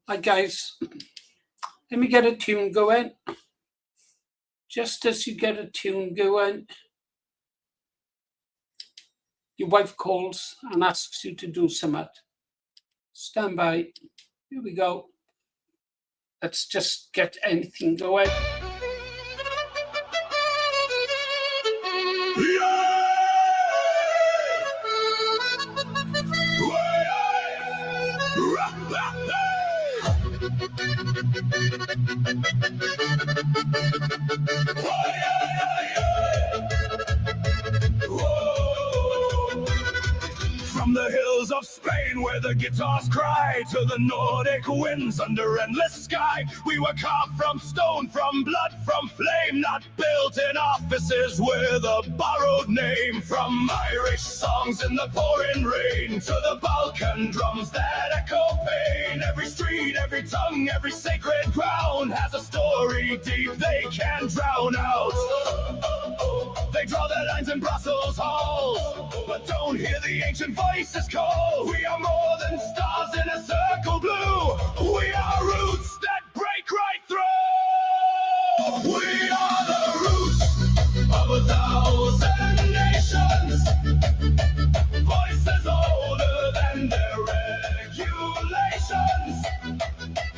Hi guys, let me get a tune going. Just as you get a tune going, your wife calls and asks you to do something. Stand by. Here we go. Let's just get anything going. From the hills of Spain where the guitars cry to the Nordic winds under endless sky, we were carved from stone, from blood, from flame, not built in offices with a borrowed name. From Irish songs in the pouring rain to the Balkan drums that echo pain. Every street, every tongue, every sacred ground has a story deep they can't drown out. They draw their lines in Brussels halls, but don't hear the ancient voices call. We are more than stars in a circle blue. We are roots that break right through. We are the roots of 1,000 nations. Voices older than their regulations.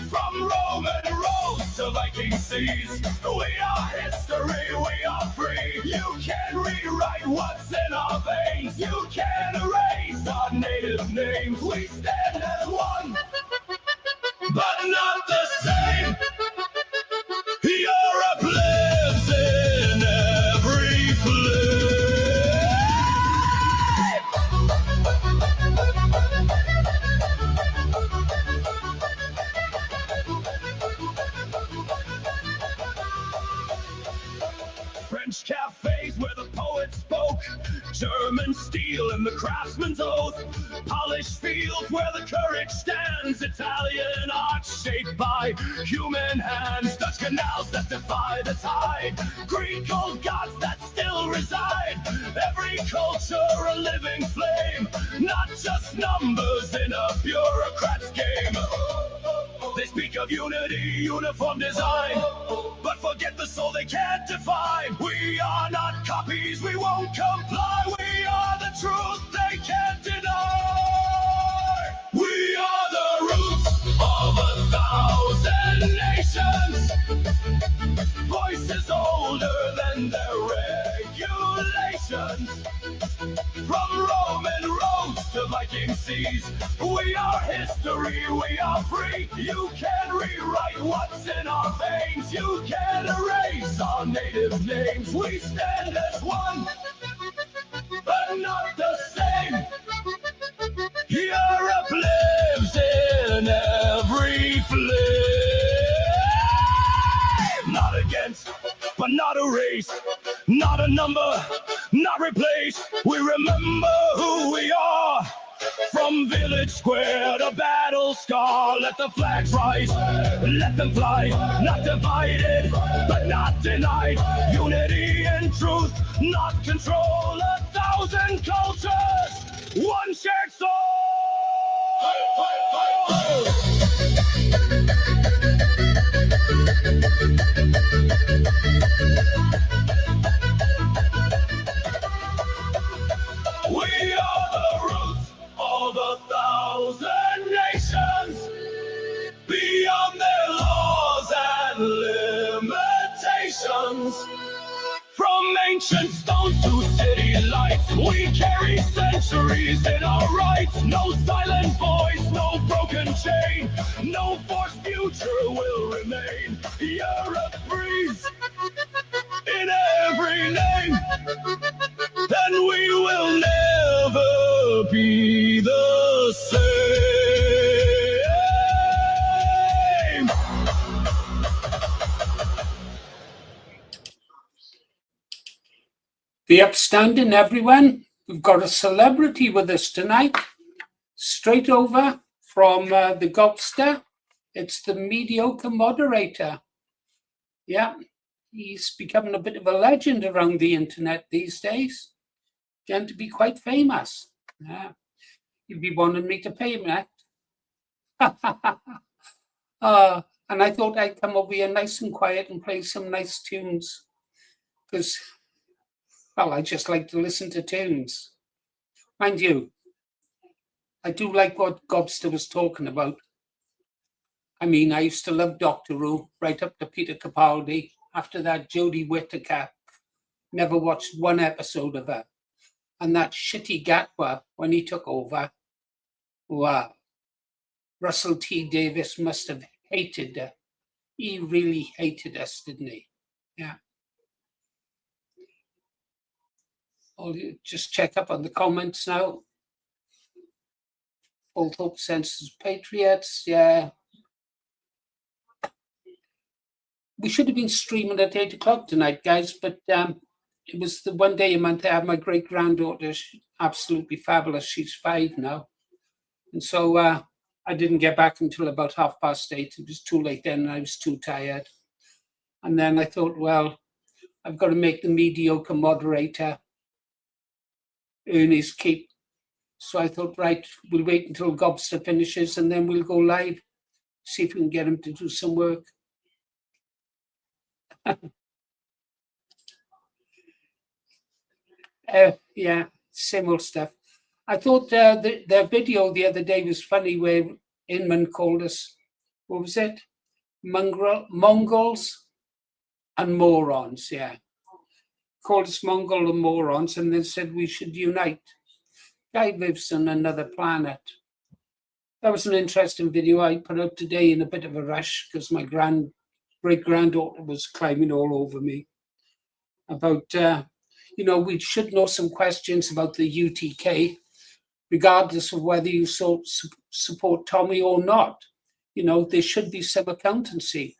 From Roman roads to Viking seas, we are history, we are free. You can rewrite what's in our veins. You can erase our native names. We stand as one, but not the same. Europe lives in every flame. French cafes where the poet spoke, German steel in the craftsman's oath, polished fields where the courage stands, Italian art shaped by human hands, Dutch canals that defy the tide, Greek old gods that still reside, every culture a living flame, not just numbers in a bureaucrat's game. They speak of unity, uniform design, but forget the soul they can't define. We are not copies, we won't comply. We are the truth they can't deny. We are the roots of 1,000 nations. Voices older than their regulations. From Roman roads to Viking seas, we are history, we are free. You can rewrite what's in our veins. You can erase our native names. We stand as one, but not the same. Europe lives in every flame. Not against, but not erased. Not a number, not replaced. We remember who we are. From village square to battle scar, let the flags rise, let them fly. Not divided, but not denied. Unity and truth, not control. 1,000 cultures, one shared soul. We are the roots of 1,000 nations, beyond their laws and limitations. From ancient stones to city lights, we carry centuries in our rights. No silent voice, no broken chain, no forced future will remain. Europe breathes in every name, then we will never be the same. Be upstanding, everyone. We've got a celebrity with us tonight, straight over from the Gulfster. It's the mediocre moderator. Yeah, he's becoming a bit of a legend around the internet these days. Going to be quite famous. Yeah. You'd be wanting me to pay him that. And I thought I'd come over here nice and quiet and play some nice tunes because, well, I just like to listen to tunes. Mind you, I do like what Gobster was talking about. I mean, I used to love Doctor Who right up to Peter Capaldi. After that, Jodie Whittaker. Never watched one episode of her. And that shitty Gatwa, when he took over, wow. Russell T. Davies must have hated her. He really hated us, didn't he? Yeah. I'll just check up on the comments now. Old Hope Census Patriots, yeah. We should have been streaming at 8 o'clock tonight, guys, but it was the one day a month I have my great granddaughter. She's absolutely fabulous. She's 5 now. And so I didn't get back until about 8:30. It was too late then, and I was too tired. And then I thought, well, I've got to make the mediocre moderator earn his keep. So I thought, right, we'll wait until Gobster finishes and then we'll go live, see if we can get him to do some work. Yeah, same old stuff. I thought their video the other day was funny where Inman called us, what was it? Mongols and morons, yeah. Called us Mongol and morons and then said we should unite. Guy lives on another planet. That was an interesting video I put out today in a bit of a rush because my great-granddaughter was climbing all over me about, we should know some questions about the UTK, regardless of whether you support Tommy or not. There should be some accountancy.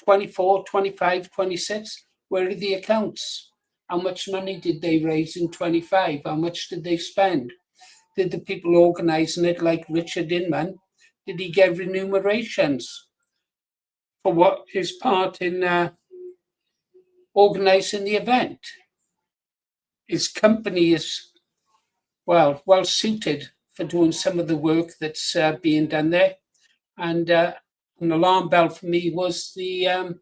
24, 25, 26, where are the accounts? How much money did they raise in 25? How much did they spend? Did the people organising it, like Richard Inman, did he get remunerations for what his part in organising the event? His company is, well suited for doing some of the work that's being done there. And an alarm bell for me was the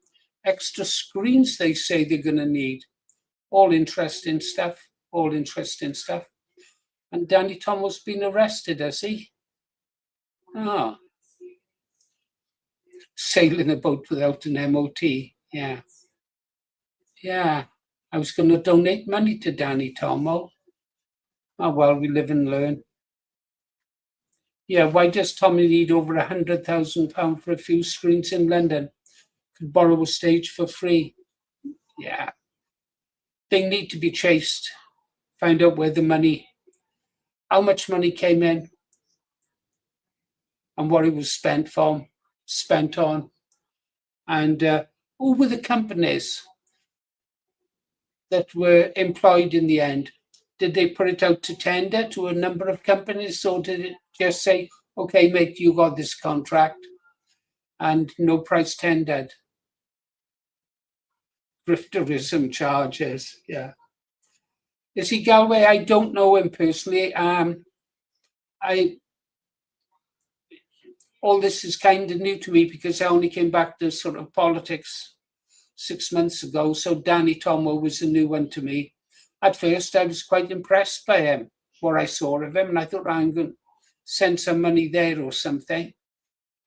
extra screens they say they're going to need. All interesting stuff. And Danny Thomas been arrested, has he? Oh. Sailing a boat without an MOT. Yeah. Yeah. I was going to donate money to Danny Tomo. Oh, well, we live and learn. Yeah, why does Tommy need over £100,000 for a few screens in London? Could borrow a stage for free. Yeah. They need to be chased. Find out where the money, how much money came in and what it was spent on. And who were the companies that were employed in the end? Did they put it out to tender to a number of companies, or did it just say, okay, mate, you got this contract and no price tendered? Grifterism charges, yeah. Is he Galway? I don't know him personally. All this is kind of new to me because I only came back to sort of politics 6 months ago. So Danny Tomo was a new one to me. At first, I was quite impressed by him, what I saw of him, and I thought I'm going to send some money there or something.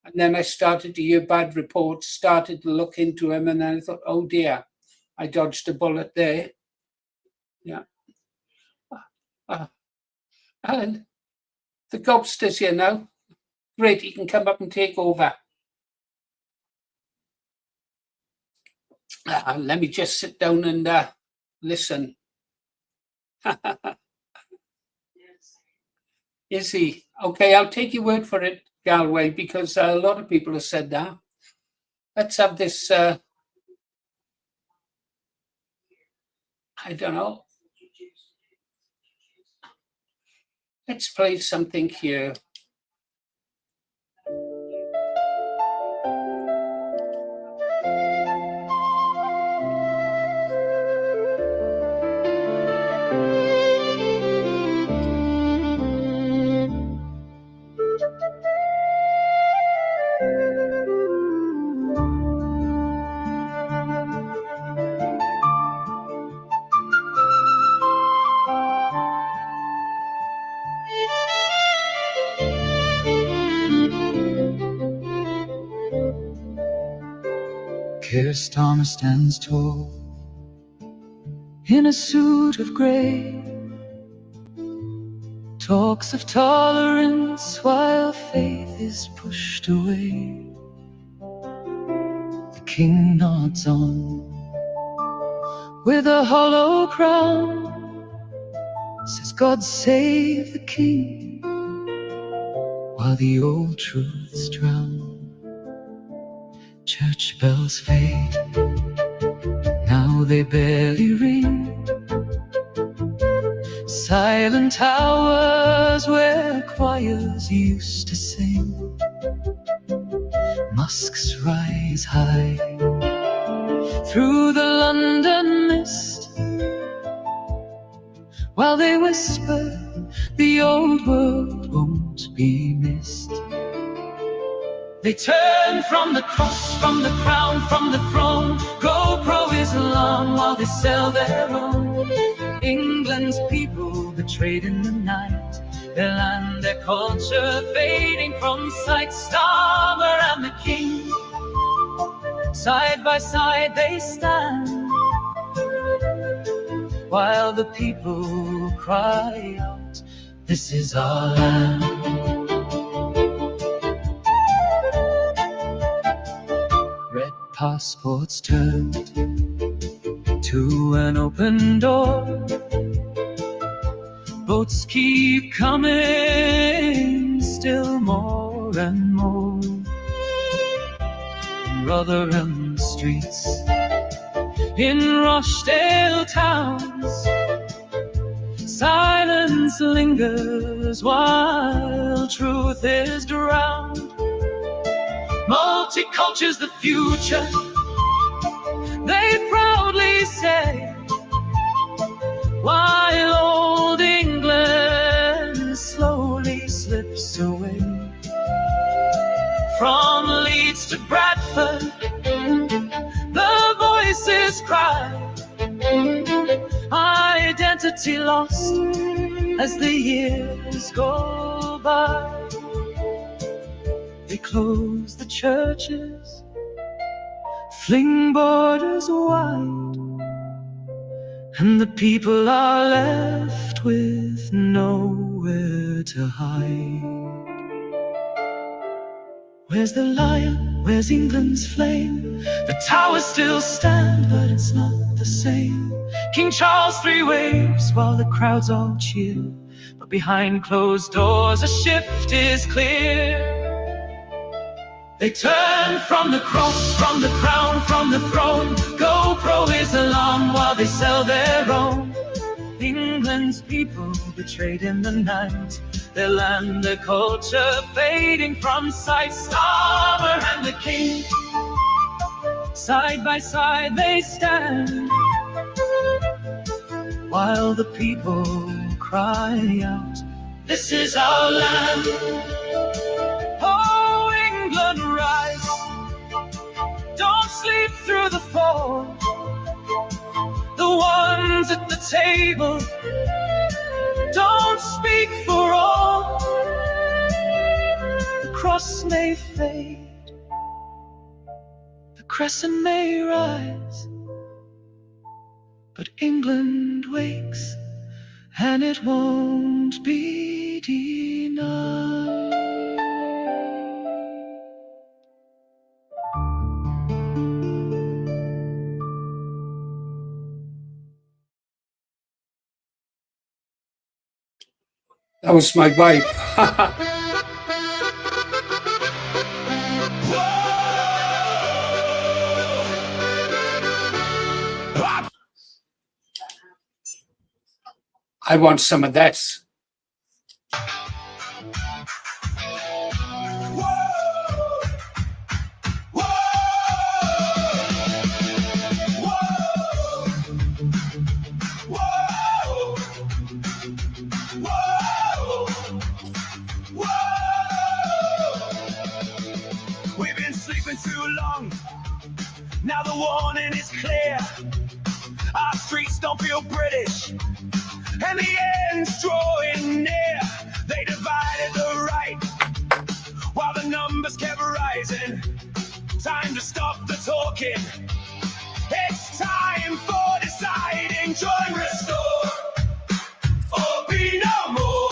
And then I started to hear bad reports, started to look into him, and then I thought, oh dear, I dodged a bullet there. Yeah. And the Gobster's here now. Great, he can come up and take over. Let me just sit down and listen. Is he? Okay, I'll take your word for it, Galway, because a lot of people have said that. Let's have this, I don't know. Let's play something here. Keir Starmer stands tall in a suit of grey, talks of tolerance while faith is pushed away. The king nods on with a hollow crown, says God save the king, while the old truths drown. Church bells fade, now they barely ring. Silent hours where choirs used to sing. Musks rise high through the London mist, while they whisper the old world won't be missed. They turn from the cross, from the crown, from the throne. Go pro-Islam while they sell their own. England's people betrayed in the night, their land, their culture fading from sight. Starmer and the king, side by side they stand, while the people cry out, this is our land. Red passports turned to an open door. Boats keep coming, still more and more. Rotherham streets, in Rochdale towns, silence lingers while truth is drowned. Multiculture's the future, they proudly say, while old England slowly slips away. From Leeds to Bradford, the voices cry, identity lost as the years go by. They close the churches, fling borders wide, and the people are left with nowhere to hide. Where's the lion? Where's England's flame? The towers still stand, but it's not the same. King Charles III waves while the crowds all cheer, but behind closed doors a shift is clear. They turn from the cross, from the crown, from the throne. Go pro-Islam while they sell their own. England's people betrayed in the night, their land, their culture fading from sight. Starmer and the king, side by side they stand, while the people cry out, this is our land. Oh, England, rise, don't sleep through the fall. The ones at the table don't speak for all. The cross may fade, the crescent may rise, but England wakes and it won't be denied. That was my wife. I want some of this. We've been sleeping too long. Now the warning is clear. Our streets don't feel British, and the end's drawing near. They divided the right while the numbers kept rising. Time to stop the talking. It's time for deciding. Join, restore, or be no more.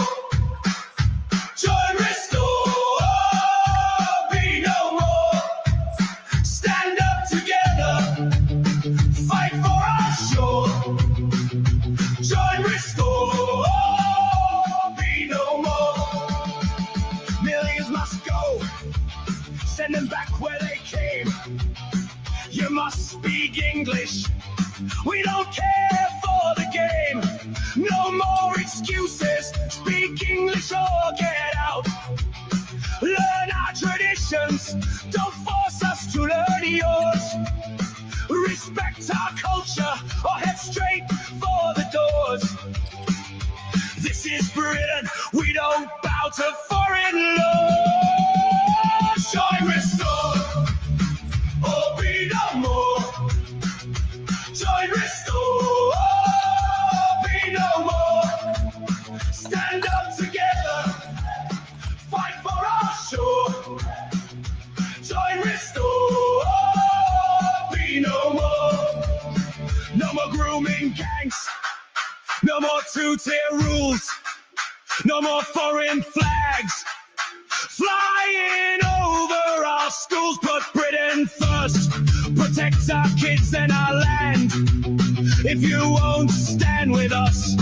Join, restore, or be no more. Stand up together, fight for our shore. Join, restore, or be no more. Millions must go, send them back where they came. You must speak English, we don't care for the game. No more excuses, speak English or get out. Learn our traditions, don't force us to learn yours. Respect our culture or head straight for the doors. This is Britain, we don't bow to foreign laws. Join, restore, or be no more. Join, restore, or be no more. Stand up together, fight for our shore. Join, restore, or be no more. No more grooming gangs, no more two-tier rules, no more foreign flags flying over our schools. Put Britain first, protect our kids and our land. If you won't stand with us,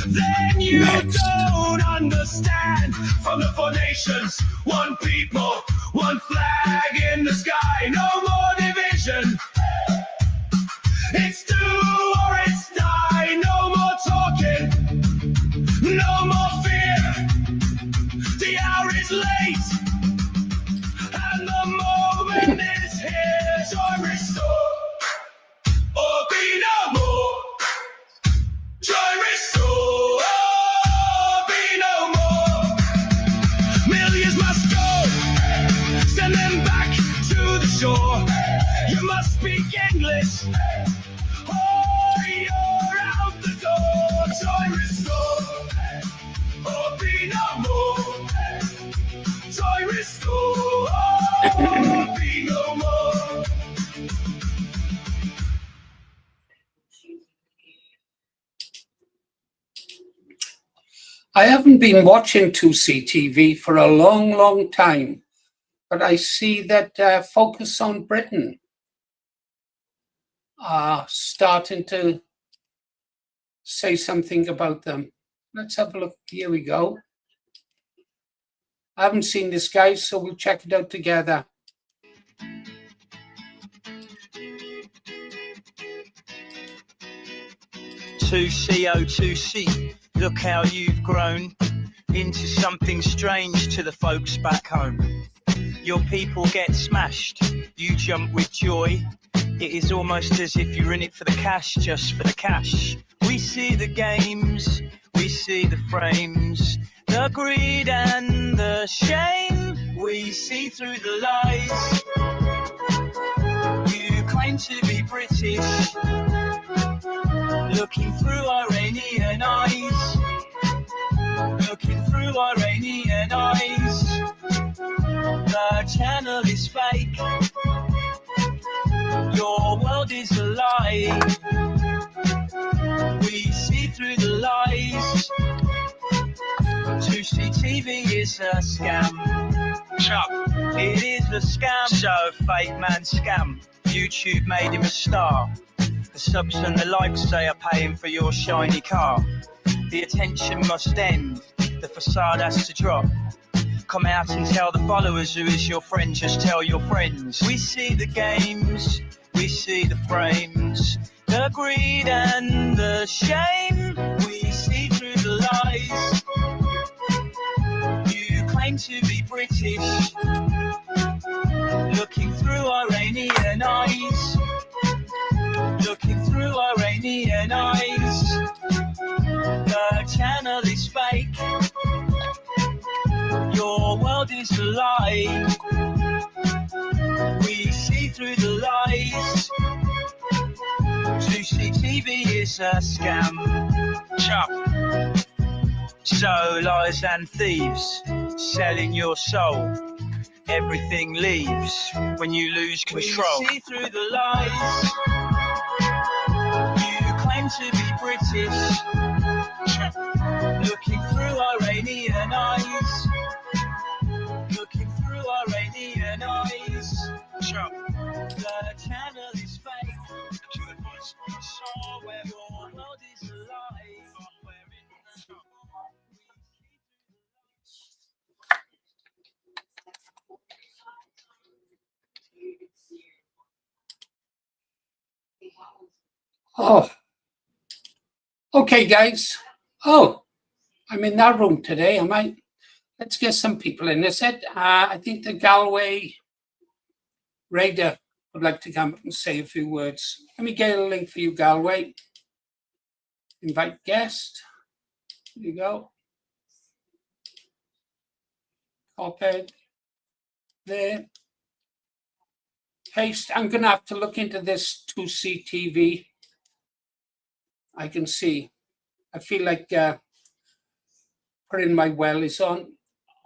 then you don't understand. From the 4 nations, one people, one flag in the sky. No more division, it's do or it's die. No more talking, no more fear. The hour is late, and the moment is here. Join, restore, or be no more. Join, restore, or be no more. Millions must go, send them back to the shore. You must speak English, or you're out the door. Join, restore, or be no more. Join, restore, or be no more. I haven't been watching 2C TV for a long, long time, but I see that Focus on Britain are starting to say something about them. Let's have a look. Here we go. I haven't seen this, guys, so we'll check it out together. 2C, look how you've grown into something strange to the folks back home. Your people get smashed, you jump with joy. It is almost as if you're in it for the cash, just for the cash. We see the games, we see the frames, the greed and the shame. We see through the lies. You claim to be British, looking through Iranian eyes, looking through Iranian eyes. The channel is fake, your world is a lie. We see through the lies. 2C TV is a scam. Chuck, it is a scam. So fake man scam. YouTube made him a star. The subs and the likes they are paying for your shiny car. The attention must end, the facade has to drop. Come out and tell the followers who is your friend, just tell your friends. We see the games, we see the frames, the greed and the shame. We see through the lies. You claim to be British, looking through Iranian eyes, looking through Iranian eyes. The channel is fake, your world is a lie. We see through the lies. 2C TV is a scam. Chuck. So lies and thieves selling your soul. everything leaves when you lose control. We see through the lies. You claim to be British, looking through Iranian eyes. Looking through Iranian eyes. The channel is fake. To the voice we saw where your world is alive. Where in the shop we see Oh, okay, guys. Oh, I'm in that room today, am I? Let's get some people in. Is it? I think the Galway Raider would like to come up and say a few words. Let me get a link for you, Galway. Invite guest. There you go. Copy there. Paste. I'm going to have to look into this 2C TV. I can see. I feel like putting my well is on.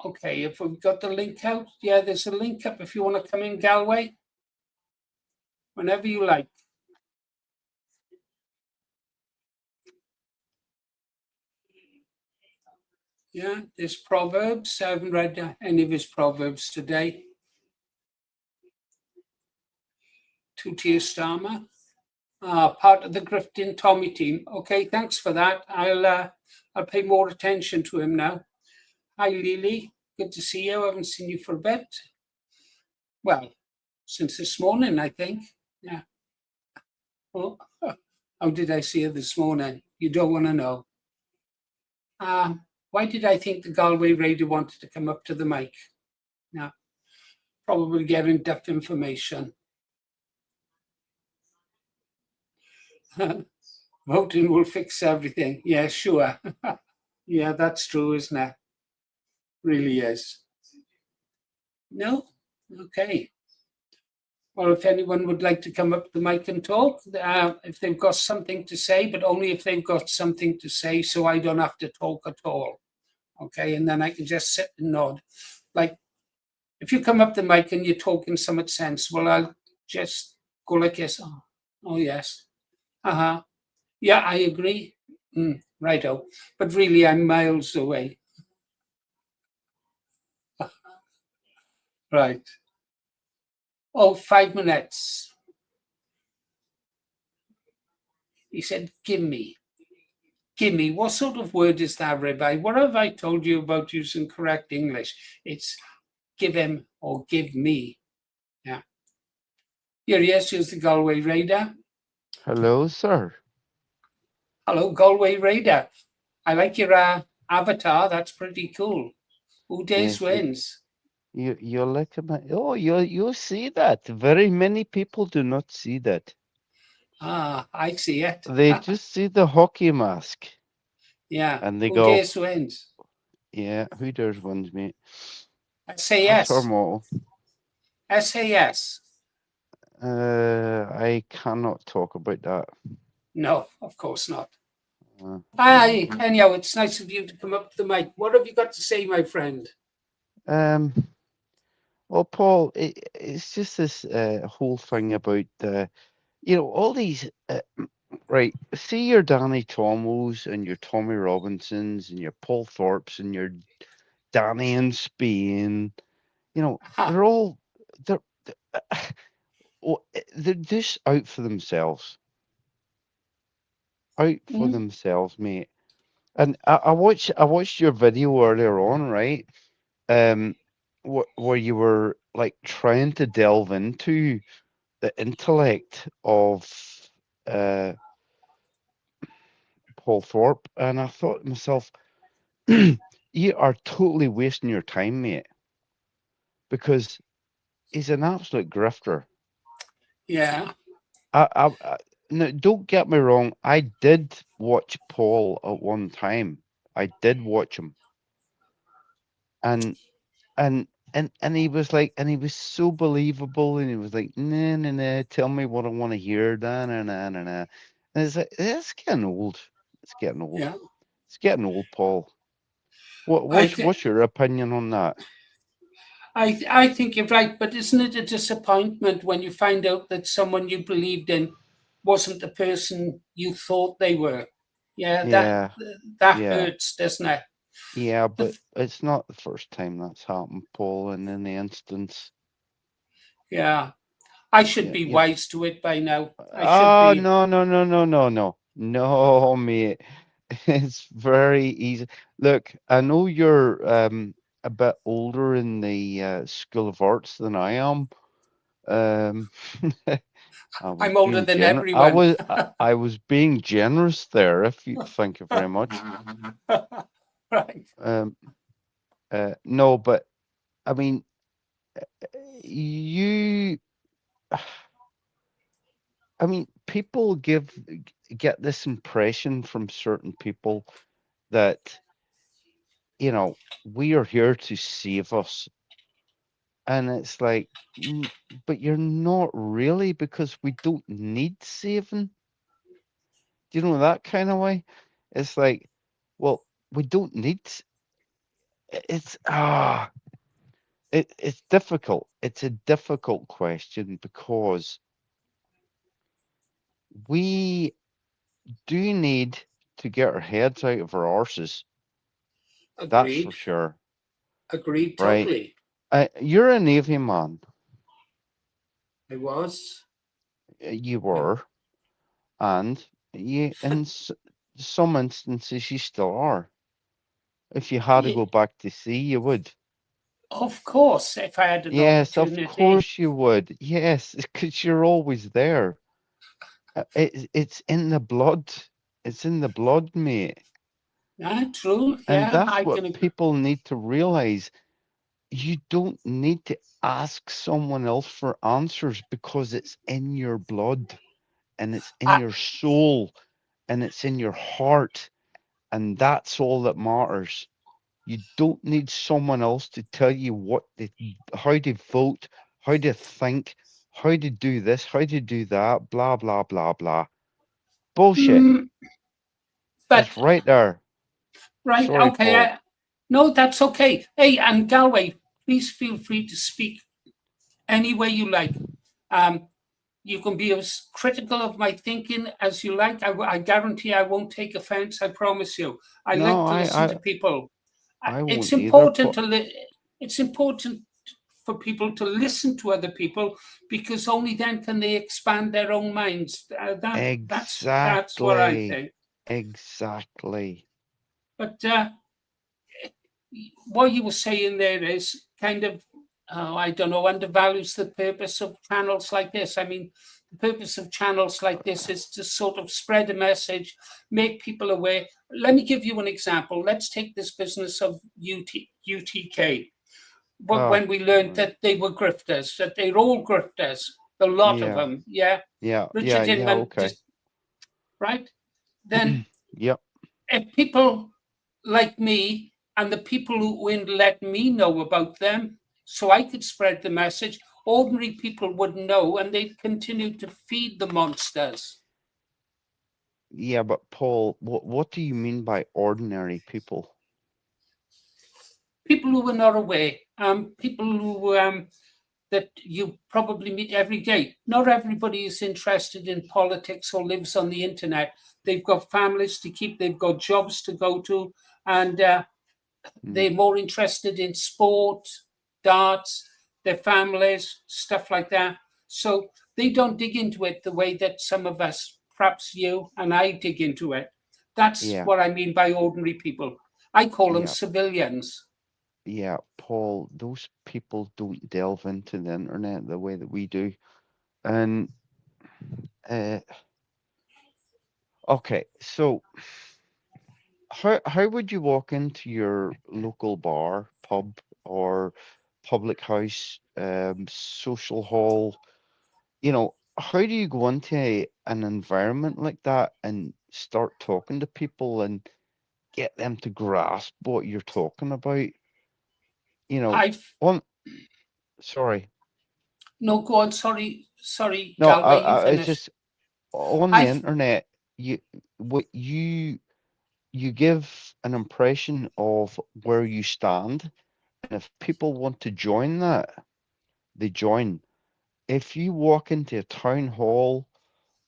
Okay, if we've got the link out, yeah, there's a link up if you want to come in, Galway. Whenever you like. Yeah, there's Proverbs. I haven't read any of his Proverbs today. Two-tier Starmer. Part of the Grifting Tommy team. Okay, thanks for that. I'll pay more attention to him now. Hi, Lily. Good to see you. I haven't seen you for a bit. Well, since this morning, I think. Yeah. Well, how did I see her this morning? You don't want to know. Why did I think the Galway Raider wanted to come up to the mic? Yeah, probably getting in-depth information. Voting will fix everything. Yeah, sure. Yeah, that's true, isn't it? Really is. No? Okay. Well, if anyone would like to come up to the mic and talk, if they've got something to say, but only if they've got something to say, so I don't have to talk at all. Okay, and then I can just sit and nod. Like, if you come up the mic and you're talking somewhat sensible, I'll just go like this. Oh yes. Uh-huh. Yeah, I agree. Righto. But really, I'm miles away. Right. Oh, 5 minutes. He said, give me. Give me. What sort of word is that, Rabbi? What have I told you about using correct English? It's give him or give me. Yeah. Here he is. Here's the Galway Raider. Hello, sir. Hello, Galway Raider. I like your avatar. That's pretty cool. Who dares Yes, wins? you look at my. Oh, you see that? Very many people do not see that. I see it. They just see the hockey mask. Yeah. And they Who go, dares wins? yeah, who dares wins, mate? SAS. That's our motto. SAS. I cannot talk about that. No, of course not. Hi, anyhow, it's nice of you to come up to the mic. What have you got to say, my friend? Well, Paul, it's just this whole thing about all these right. See your Danny Tomos and your Tommy Robinsons and your Paul Thorpes and your Danny in Spain. They're all they're they're just out for themselves. Out for themselves, mate. And I watched your video earlier on, right? Where you were like trying to delve into the intellect of Paul Thorpe, and I thought to myself, you are totally wasting your time, mate, because he's an absolute grifter. Yeah. No, don't get me wrong. I did watch Paul at one time. I did watch him, and and he was like, and he was so believable, and he was like, nah, nah, nah, tell me what I want to hear, nah, nah, nah, nah, nah. And it's like, it's getting old. It's getting old. Yeah. It's getting old, Paul. What's your opinion on that? I think you're right, but isn't it a disappointment when you find out that someone you believed in wasn't the person you thought they were? Yeah, Yeah, that yeah, hurts, doesn't it? yeah, The, but it's not the first time that's happened, Paul, and in the instance, yeah, I should yeah, be you know, wise to it by now. I should oh, be. no, no, no, no, no, no, no, mate. It's very easy. Look, I know you're a bit older in the School of Arts than I am. Um, I was I'm older being than generous. everyone. I was being generous there. If you thank you very much. Right. Um, no, but I mean, you. I mean, people get this impression from certain people that, we are here to save us. And it's like, but you're not really, because we don't need saving. Do you know that kind of way? It's like, well, we don't need, it's, it's difficult. It's a difficult question because we do need to get our heads out of our arses. That's for Agreed. sure. Agreed Right. totally. You're a Navy man. I was. You I, were, and in some instances, you still are. If you had to yeah, go back to sea, you would. of course, if I had an Yes, of opportunity. course you would. Yes, because you're always there. It's in the blood. It's in the blood, mate. True. And Yeah, that's I what can agree. people need to realize. You don't need to ask someone else for answers because it's in your blood and it's in I, your soul and it's in your heart. And that's all that matters. You don't need someone else to tell you how to vote, how to think, how to do this, how to do that, blah, blah, blah, blah. Bullshit. mm, but It's right there. right, Sorry, okay. Paul. No, that's okay. Hey, and Galway, please feel free to speak any way you like. Um, you can be as critical of my thinking as you like. I guarantee I won't take offense. I promise you. I like No, to listen I, to I, people. I It's won't either. important it's important for people to listen to other people because only then can they expand their own minds. That's what I Exactly. think. Exactly. But what you were saying there is kind of, I don't know, undervalues the purpose of channels like this. I mean, the purpose of channels like this is to sort of spread a message, make people aware. Let me give you an example. Let's take this business of UTK. But Oh, when we learned right. that they were grifters, that they're all grifters, a lot of Yeah. them, yeah. Yeah. Yeah. Richard Yeah. Inman, Okay. right? Then Yep. if people like me and the people who would let me know about them so I could spread the message, ordinary people would know and they'd continue to feed the monsters. Yeah, but Paul, what do you mean by ordinary people? People who were not aware, people who that you probably meet every day. Not everybody is interested in politics or lives on the internet. They've got families to keep, they've got jobs to go to, and Hmm. they're more interested in sport, darts, their families, stuff like that. So they don't dig into it the way that some of us, perhaps you and I, dig into it. That's Yeah. what I mean by ordinary people. I call them Yeah. civilians. Yeah, Paul, those people don't delve into the internet the way that we do. And uh, okay, so how would you walk into your local bar, pub, or public house, social hall? How do you go into an environment like that and start talking to people and get them to grasp what you're talking about? You know, I've on sorry, no go on, sorry, no, Galway, you it's finish. just on the I've internet. You what you give an impression of where you stand, if people want to join that, they join. If you walk into a town hall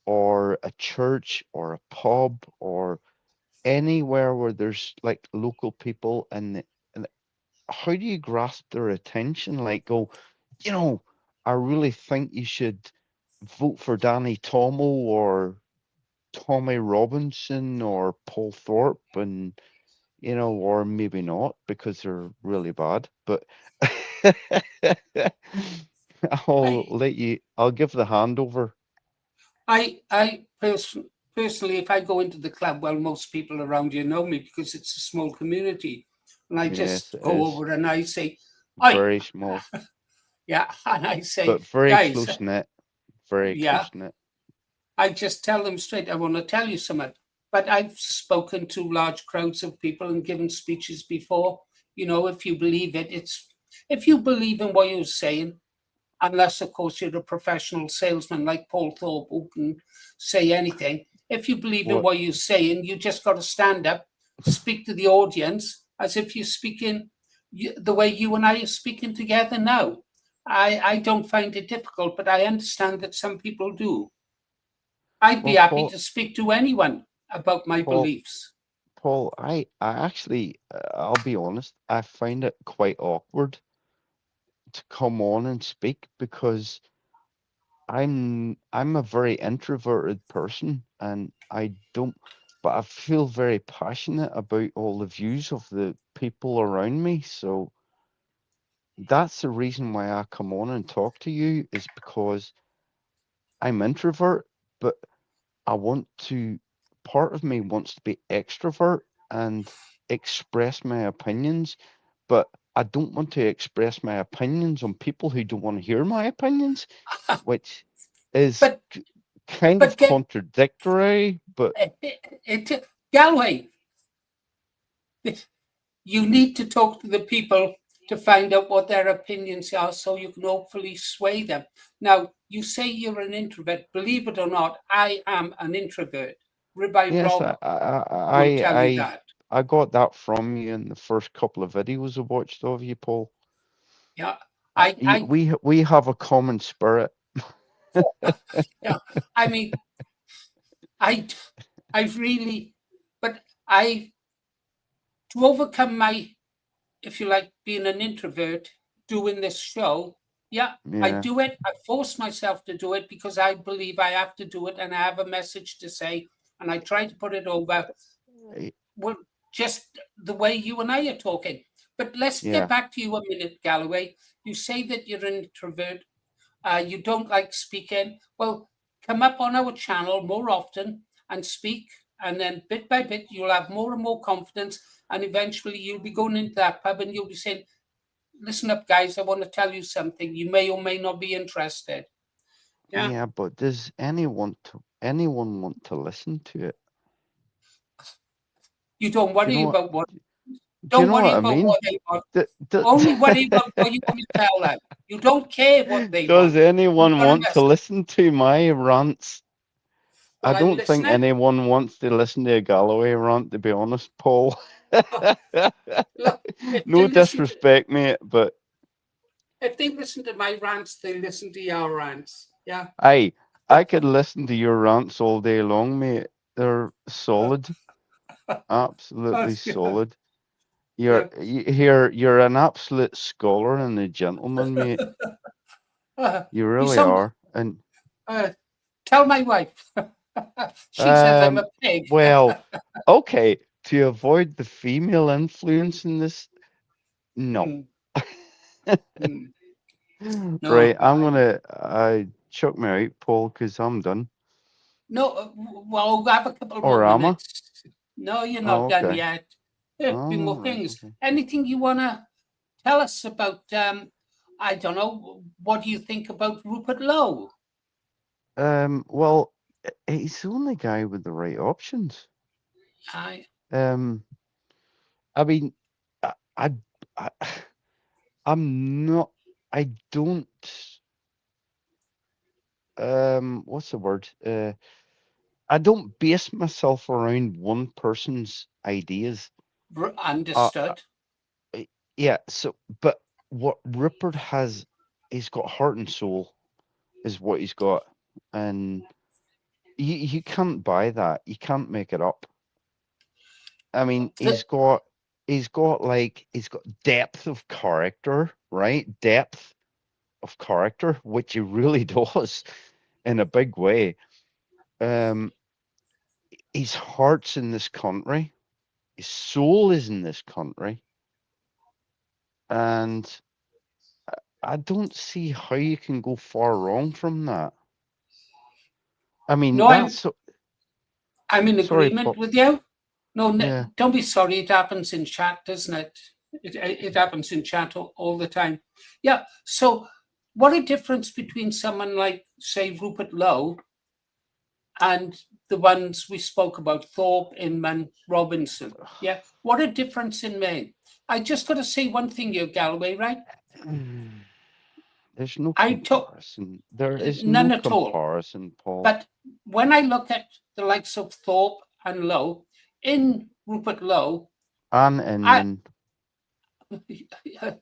or a church or a pub or anywhere where there's like local people and how do you grasp their attention? Like go, you know, I really think you should vote for Danny Tomo or Tommy Robinson or Paul Thorpe and or maybe not because they're really bad. But I, I'll give the handover. personally, if I go into the club, well, most people around here know me because it's a small community, and I Yes, just it go is over and I say, "Hi," very small, yeah, and I say, but very "Guys, close knit. Very yeah." close knit. I just tell them straight, I want to tell you something. But I've spoken to large crowds of people and given speeches before. If you believe it, if you believe in what you're saying, unless of course you're a professional salesman like Paul Thorpe who can say anything. If you believe in What what you're saying, you just got to stand up, speak to the audience as if you're speaking the way you and I are speaking together now. I don't find it difficult, but I understand that some people do. I'd be well, happy to speak to anyone about my Paul, beliefs. Paul, I actually, I'll be honest, I find it quite awkward to come on and speak because I'm a very introverted person and I don't but I feel very passionate about all the views of the people around me. So that's the reason why I come on and talk to you is because I'm introvert, but I want to part of me wants to be extrovert and express my opinions, but I don't want to express my opinions on people who don't want to hear my opinions, which is But kind but of contradictory, but Galway, you need to talk to the people to find out what their opinions are so you can hopefully sway them. Now, you say you're an introvert. Believe it or not, I am an introvert. Rabbi yes, Rob will tell you that. I got that from you in the first couple of videos I watched of you, Paul. Yeah. I We have a common spirit. yeah. I mean, I I really but I to overcome my, if you like, being an introvert, doing this show, yeah, I Yeah, do it. I force myself to do it because I believe I have to do it and I have a message to say and I try to put it over. I- Well, just the way you and I are talking. But let's get yeah, back to you a minute, Galloway. You say that you're an introvert, you don't like speaking. Well, come up on our channel more often and speak. And then bit by bit, you'll have more and more confidence. And eventually, you'll be going into that pub and you'll be saying, listen up, guys, I want to tell you something. You may or may not be interested. Yeah. yeah. But does anyone want to listen to it? You don't Do you worry know what? about what, Do you don't know worry what I about mean? what they want. D- d- Only worry about what you want to tell them. You don't care what they Does want. You've anyone got a want to message. listen to my rants? I Well, I'm don't think listening. anyone wants to listen to a Galloway rant, to be honest, Paul. Look, if they No listen to disrespect, mate, but if they listen to my rants, they listen to your rants. Yeah. I I could listen to your rants all day long, mate. They're solid, Oh, absolutely yeah. solid. Yeah. You're an absolute scholar and a gentleman, mate. You You really sound. are. And Uh, tell my wife. She says I'm a um, pig. well, okay. To avoid the female influence in this, no. Mm, mm. No, Right, I chuck me out, Paul, because I'm done. no. Well, we'll have a couple more Or am I? minutes. No, you're not Oh, done okay. yet. There'll be Oh, more right, things. okay. Anything you wanna tell us about? I don't know. What do you think about Rupert Lowe? Well, he's the only guy with the right options. I Um, I mean, I, I, I I'm not, I don't, what's the word? I don't base myself around one person's ideas. Uh, understood. yeah, so, but what Rupert has, he's got heart and soul, is what he's got, and you can't buy that. You can't make it up. I mean, The- he's got depth of character, right? Depth of character, which he really does in a big way. Um, his heart's in this country, his soul is in this country, and I don't see how you can go far wrong from that. I mean, no, I'm in sorry, agreement Paul. with you. No, Yeah. don't be sorry. It happens in chat, doesn't it? It happens in chat all the time. Yeah. So, what a difference between someone like, say, Rupert Lowe and the ones we spoke about, Thorpe, Inman, Robinson. Yeah. What a difference in men. I just got to say one thing here, Galloway, right? There's no I took comparison. There is none no at all. comparison, Paul. But when I look at the likes of Thorpe and Lowe, in Rupert Lowe, And I, Inman. I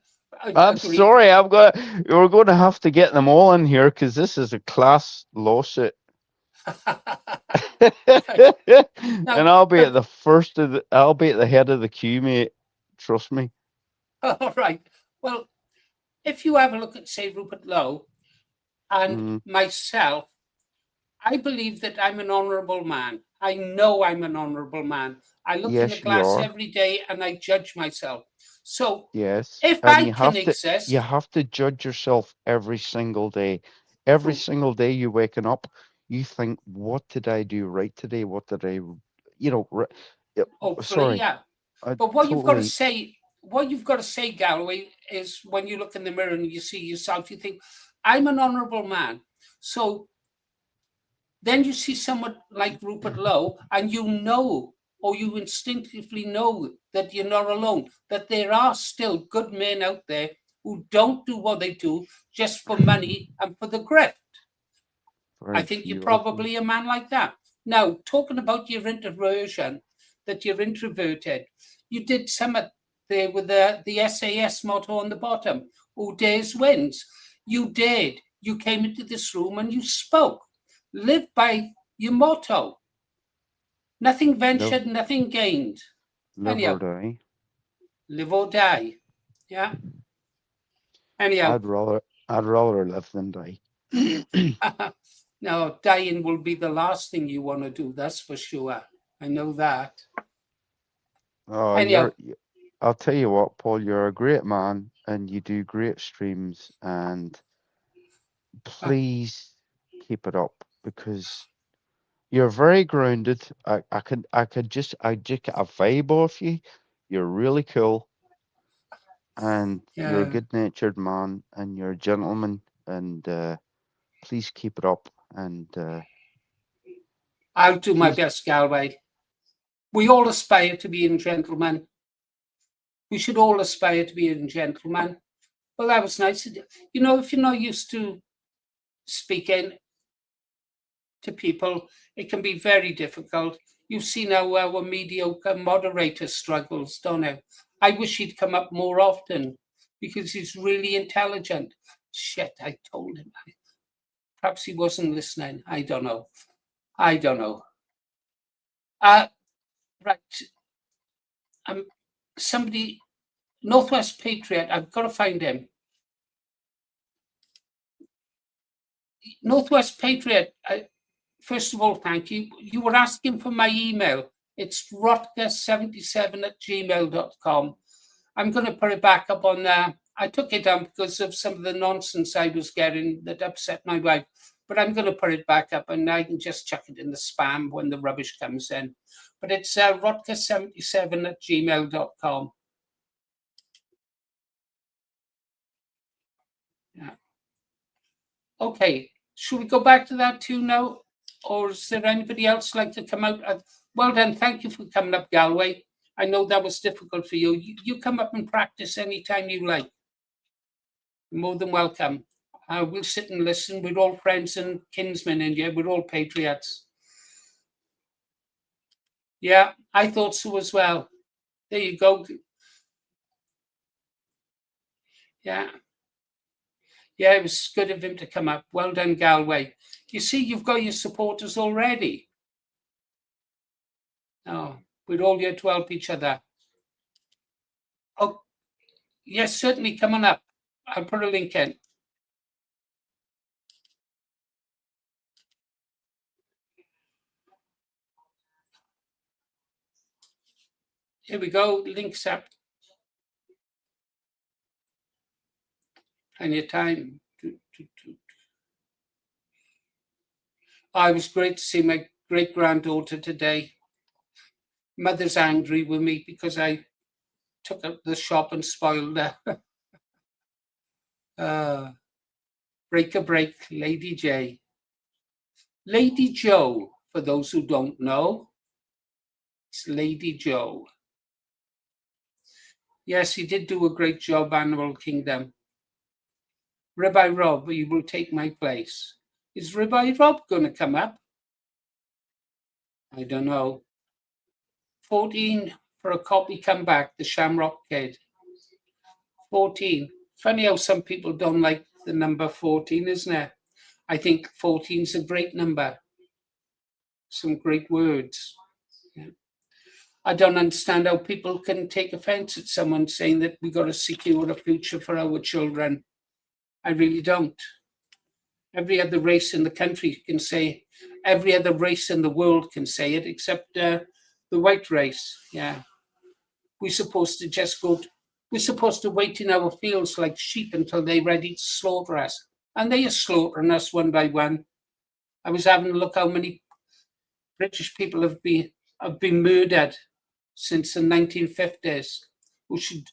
I'm agree. sorry, we're going to have to get them all in here because this is a class lawsuit. And Now, I'll be at the first of the, I'll be at the head of the queue, mate. Trust me. all right. Well, if you have a look at, say, Rupert Lowe and myself, I believe that I'm an honourable man. I know I'm an honourable man. I look in the Yes, you glass are. every day and I judge myself. So Yes, if and I can you exist, have to judge yourself every single day. Every true, single day you waking up, you think, what did I do right today? What did I, you know, hopefully, sorry, yeah. I But totally, what you've got to say, Galloway, is when you look in the mirror and you see yourself, you think, I'm an honourable man. So then you see someone like Rupert Lowe, and you know, or you instinctively know that you're not alone, that there are still good men out there who don't do what they do just for money and for the grift. I very think you're few of them. probably a man like that. Now, talking about your introversion, that you're introverted, you did some there with the SAS motto on the bottom, who dares wins. You dared. You came into this room and you spoke. Live by your motto. Nothing Live, ventured, nothing gained. live or Anyhow, die. live or die. Yeah. Anyhow, I'd rather live than die. no, dying will be the last thing you want to do. That's for sure. I know that. Oh, Anyhow, I'll tell you what, Paul, you're a great man and you do great streams, and please keep it up because you're very grounded. I just get a vibe off you. You're really cool and you're a yeah, good-natured man and you're a gentleman, and please keep it up, and I'll do my please, best, Galway. We all aspire to being gentlemen. We should all aspire to being gentlemen. Well, that was nice. You know, if you're not used to speaking to people, it can be very difficult. You've seen how our mediocre moderator struggles, don't you? I wish he'd come up more often because he's really intelligent. Shit, I told him. Perhaps he wasn't listening. I don't know. I don't know. Right. Somebody, Northwest Patriot, I've got to find him. Northwest Patriot, first of all, thank you. You were asking for my email. It's rotga77@gmail.com. I'm going to put it back up on there. I took it down because of some of the nonsense I was getting that upset my wife. But I'm going to put it back up and I can just chuck it in the spam when the rubbish comes in. But it's rotga77@gmail.com. Yeah. Okay. Should we go back to that too now? Or is there anybody else like to come out? Well done. Thank you for coming up, Galway. I know that was difficult for you. You come up and practice anytime you like. You're more than welcome. We'll sit and listen. We're all friends and kinsmen in here. We're all patriots. Yeah, I thought so as well. There you go. Yeah. Yeah, it was good of him to come up. Well done, Galway. You see, you've got your supporters already. Oh, we're all here to help each other. Oh, yes, certainly. Come on up. I'll put a link in. Here we go. Links up. Plenty of time. Oh, it was great to see my great-granddaughter today. Mother's angry with me because I took out the shop and spoiled her. Break a break, Lady J. Lady Joe, for those who don't know. It's Lady Joe. Yes, he did do a great job, Animal Kingdom. Rabbi Rob, you will take my place. Is Rabbi Rob going to come up? I don't know. 14 for a copy comeback, the Shamrock Kid. 14. Funny how some people don't like the number 14, isn't it? I think 14 is a great number. Some great words. Yeah. I don't understand how people can take offense at someone saying that we got to secure a future for our children. I really don't. Every other race in the country can say, every other race in the world can say it, except the white race. Yeah. We're supposed to just we're supposed to wait in our fields like sheep until they're ready to slaughter us. And they are slaughtering us one by one. I was having a look how many British people have been murdered since the 1950s, who should,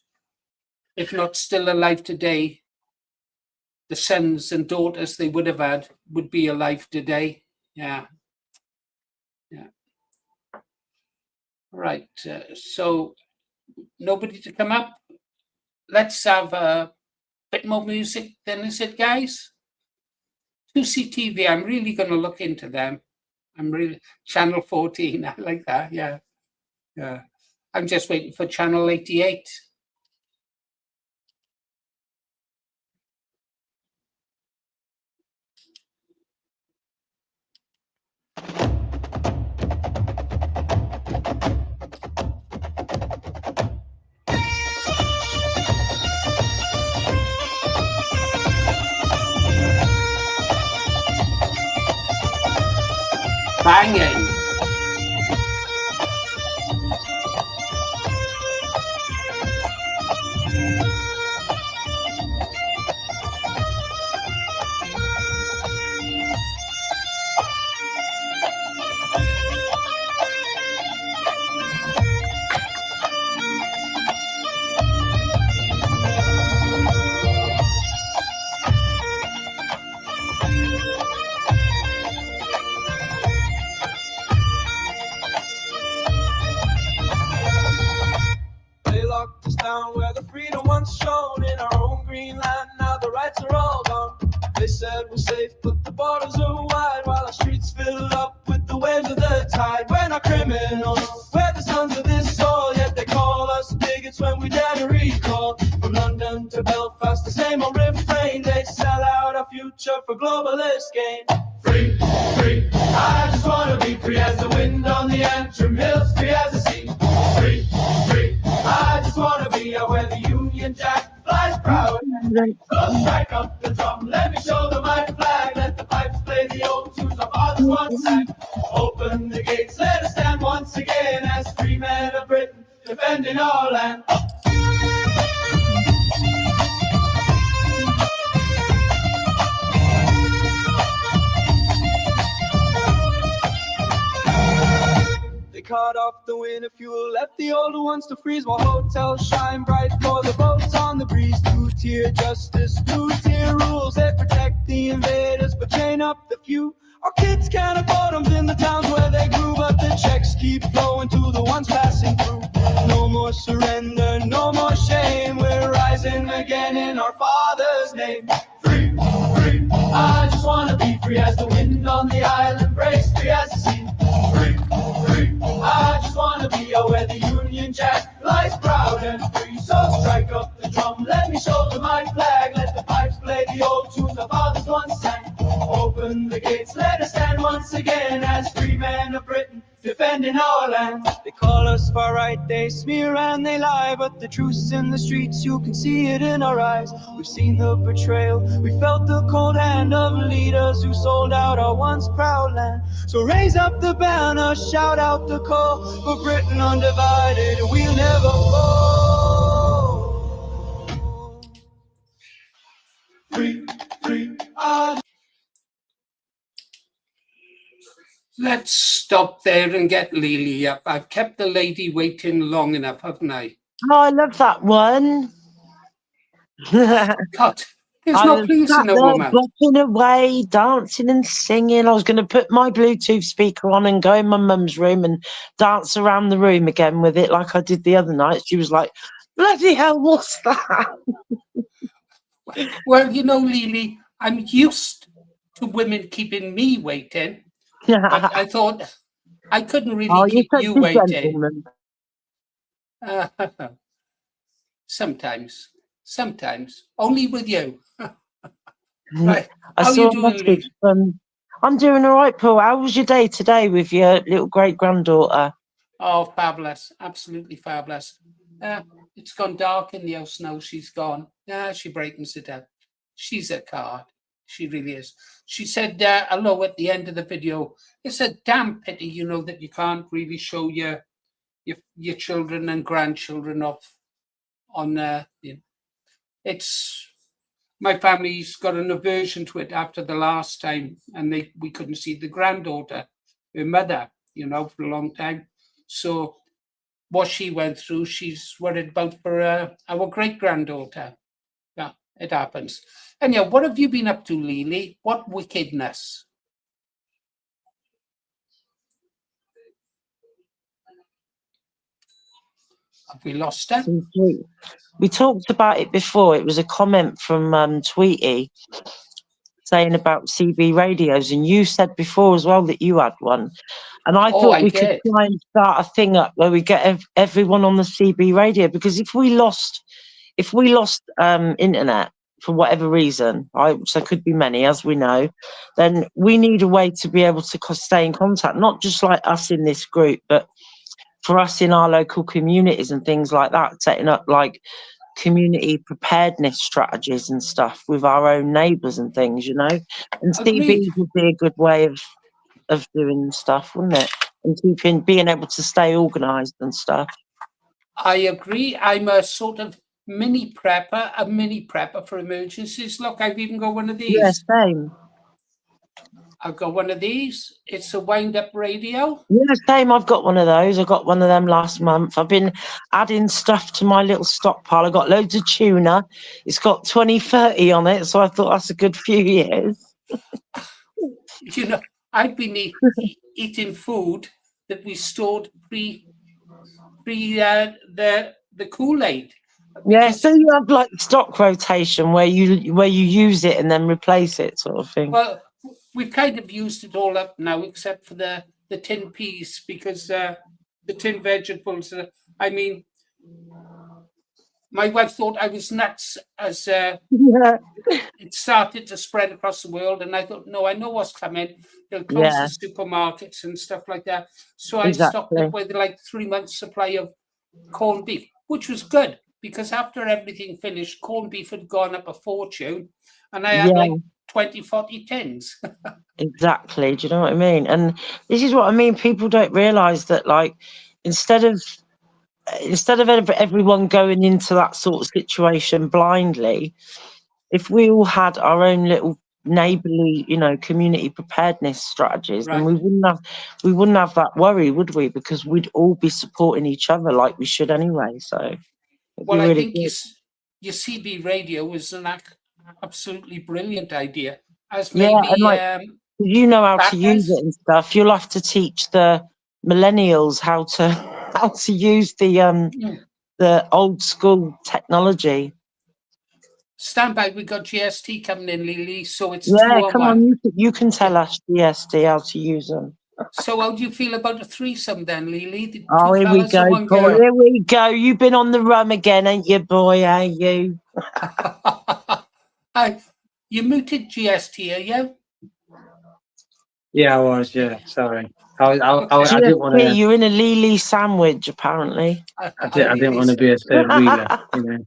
if not still alive today, the sons and daughters they would have had would be alive today. Yeah. Yeah. Right. So nobody to come up. Let's have a bit more music then, is it, guys? 2CTV, I'm really going to look into them. I'm really, Channel 14, I like that, yeah. Yeah. I'm just waiting for Channel 88. Banging. They locked us down where the freedom once shone in our own green land. Now the rights are all gone. They said we're safe, but the borders are wide, while our streets fill up with the waves of the tide. We're not criminals, we're the sons of this soil, yet they call us bigots when we dare to recall. From London to Belfast, the same old refrain. They sell out our future for globalist gain. Free, free, I just wanna be free as the wind on the Antrim Hills, free as the sea. Free, free, I just wanna be out where the Union Jack flies proud. So strike up the drum, let me show them my flag. Let the pipes play the old tunes of others once sang. Open the gates, let us stand once again as free men of Britain, defending our land. Cut off the winter fuel, left the older ones to freeze, while hotels shine bright for the boats on the breeze. Two-tier justice, two-tier rules, they protect the invaders but chain up the few. Our kids can't afford them in the towns where they grew, but the checks keep flowing to the ones passing through. No more surrender, no more shame, we're rising again in our Father's name. Free, free, I just wanna be free as the wind on the island breaks, free as the sea. Free, free, I just wanna be out where the Union Jack lies proud and free. So strike up the drum, let me show them my flag. gates. Let us stand once again as free men of Britain, defending our land. They call us far right, they smear and they lie, but the truth's in the streets, you can see it in our eyes. We've seen the betrayal, we felt the cold hand of leaders who sold out our once proud land. So raise up the banner, shout out the call, for Britain undivided, we'll never fall. Free, free, Let's stop there and get Lily up. I've kept the lady waiting long enough, haven't I? Oh, I love that one. God, there's I no was pleasing sat a there woman. bopping away, dancing and singing. I was going to put my Bluetooth speaker on and go in my mum's room and dance around the room again with it like I did the other night. She was like, bloody hell, what's that? Well, you know, Lily, I'm used to women keeping me waiting, but I thought I couldn't really Oh, you're keep such you a waiting. gentleman. Sometimes, only with you. Right, I how saw you a doing, message Lily? from, I'm doing all right, Paul. How was your day today with your little great-granddaughter? Oh, fabulous, absolutely fabulous. It's gone dark in the house now. She's gone. She brightens it up. She's a card. She really is. She said hello at the end of the video. It's a damn pity, you know, that you can't really show your children and grandchildren off on it's my family's got an aversion to it after the last time, and we couldn't see the granddaughter, her mother, you know, for a long time. So what she went through, she's worried about for our great granddaughter. Yeah, it happens. And yeah, what have you been up to, Lily? What wickedness? Have we lost her? We talked about it before. It was a comment from Tweety saying about CB radios, and you said before as well that you had one. And I Oh, thought I we could did. try and start a thing up where we get everyone on the CB radio, because if we lost internet for whatever reason, so there could be many, as we know, then we need a way to be able to stay in contact, not just like us in this group, but for us in our local communities and things like that, setting up like community preparedness strategies and stuff with our own neighbours and things, you know. And Agreed. CBs would be a good way of doing stuff, wouldn't it? And being able to stay organised and stuff. I agree. I'm a sort of a mini prepper for emergencies. Look, I've even got one of Yeah, these. same. I've got one of these. It's a wind-up radio. Yeah, same. I've got one of those. I got one of them last month. I've been adding stuff to my little stockpile. I got loads of tuna. It's got 2030 on it, so I thought that's a good few years. You know, I've been eating food that we stored pre the Kool-Aid. Yeah, so you have like stock rotation where you use it and then replace it, sort of thing. Well, we've kind of used it all up now, except for the tin peas, because the tin vegetables. I mean, my wife thought I was nuts as Yeah. it started to spread across the world, and I thought, no, I know what's coming. They'll close Yeah, the supermarkets and stuff like that. So I stocked exactly. up with like 3 months' supply of corned beef, which was good because after everything finished, corned beef had gone up a fortune, and I had Yeah, like 20, 40 tins. exactly. Do you know what I mean? And this is what I mean. People don't realise that, like, instead of everyone going into that sort of situation blindly, if we all had our own little neighbourly, you know, community preparedness strategies, then Right. we wouldn't have that worry, would we? Because we'd all be supporting each other like we should anyway. So it'd be Well, I really think good. your CB radio was an absolutely brilliant idea. As Yeah, and maybe like, if you know how to use backers. it and stuff, you'll have to teach the millennials how to how to use the old school technology. Stand by, we got GST coming in, Lily, so it's Yeah, 2 on come on, 1. you can tell Yeah. us GSD how to use them. So how do you feel about a threesome then, Lily? The Oh, two here we fellas go, and one Paul. girl. Here we go. You've been on the rum again, ain't you, boy? Ain't you? You muted GST, are you? Yeah, I was. Yeah, sorry. I didn't want GSP, to. you're in a Lily sandwich, apparently. I didn't want to be a third wheeler. You know.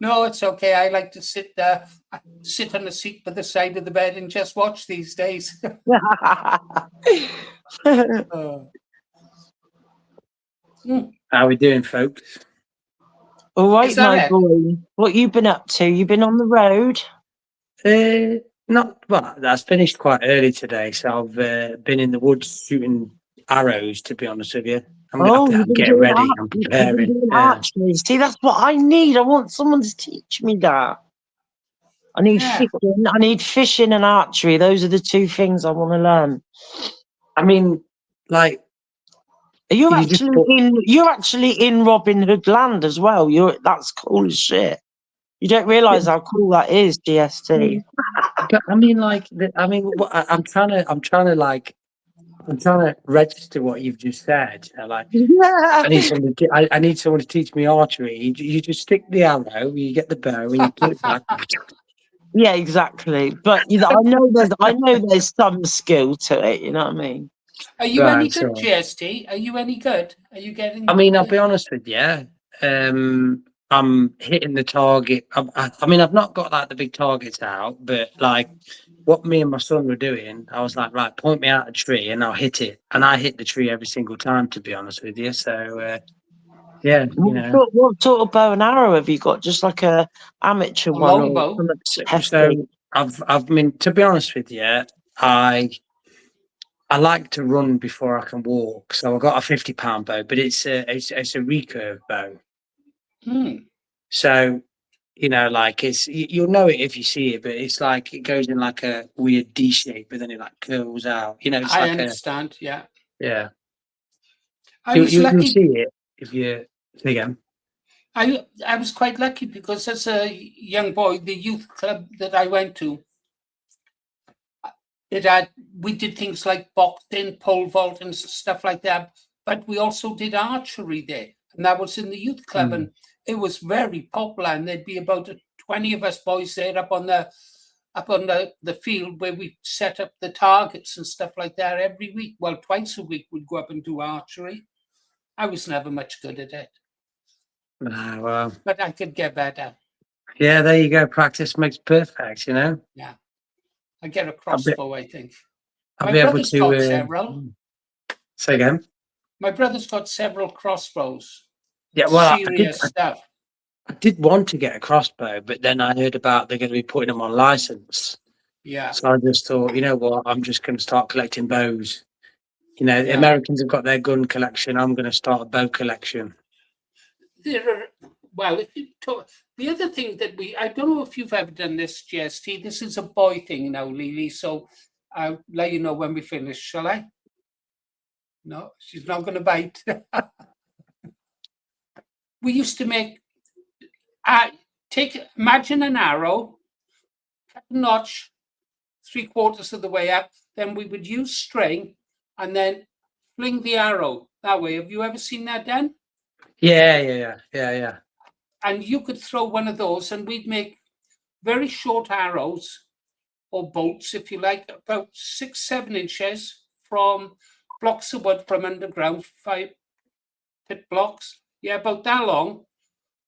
No, it's okay. I like to sit on the seat by the side of the bed and just watch these days. Oh. How we doing, folks? All right, Is that my it? boy. What you been up to? You been on the road? Not well. That's finished quite early today, so I've been in the woods shooting arrows. To be honest with you, Oh, you've I'm been getting doing ready. I'm you've been preparing. doing Yeah. archery. See, that's what I need. I want someone to teach me that. I need Yeah. fishing. I need fishing and archery. Those are the two things I want to learn. I mean, like You're you just. you're actually in Robin Hood land as well. That's cool as shit. You don't realise how cool that is, GST. I mean, I'm trying to. I'm trying to register what you've just said. Like, Yeah. I need someone to teach me archery. You just stick the arrow, you get the bow, and you click back. Yeah, exactly. But I know there's some skill to it, you know what I mean? Are you any Right, good, so GST? Are you any good? Are you getting? I mean, I'll be honest with you. I'm hitting the target. I mean, I've not got like the big targets out, but like what me and my son were doing, I was like, right, point me out a tree and I'll hit it, and I hit the tree every single time. To be honest with you, so yeah, you know. What sort of bow and arrow have you got? Just like a amateur A one or longbow? something So, hefty? I've been, to be honest with you, I like to run before I can walk. So I got a £50 bow, but it's a recurve bow. Hmm. So you know, like you'll know it if you see it, but it's like it goes in like a weird D shape, but then it like curls out. You know, it's I like understand. Yeah. yeah. I was You'll lucky. see it if you say again. I was quite lucky because as a young boy, the youth club that I went to, we did things like boxing, pole vault, and stuff like that. But we also did archery there, and that was in the youth club, and it was very popular. And there'd be about 20 of us boys there up on the field where we set up the targets and stuff like that every week. Well, twice a week we'd go up and do archery. I was never much good at it, Well, but I could get better. yeah, there you go. Practice makes perfect. You know. Yeah, I get a I'll be, crossbow, I think. I'll My be able brother's got to several. say again. My brother's got several crossbows. Yeah, well, Serious stuff. I did want to get a crossbow, but then I heard about they're going to be putting them on license. Yeah. So I just thought, you know what, I'm just going to start collecting bows. You know, the Yeah. Americans have got their gun collection. I'm going to start a bow collection. Well, if you talk, the other thing that I don't know if you've ever done this, GST. This is a boy thing now, Lily. So I'll let you know when we finish, shall I? No, she's not going to bite. We used to make, imagine an arrow, cut a notch 3/4 of the way up, then we would use string and then fling the arrow that way. Have you ever seen that done? Yeah. And you could throw one of those and we'd make very short arrows or bolts, if you like, about 6-7 inches from blocks of wood from underground, 5 pit blocks. Yeah, about that long.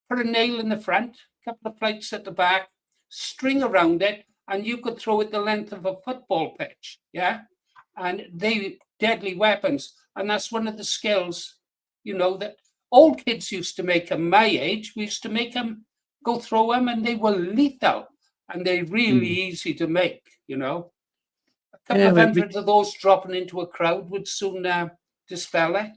Put a nail in the front, a couple of plates at the back, string around it, and you could throw it the length of a football pitch. Yeah. And they deadly weapons. And that's one of the skills, that old kids used to make them my age. We used to make them go throw them, and they were lethal, and they're really easy to make, A couple of hundred of those dropping into a crowd would soon dispel it.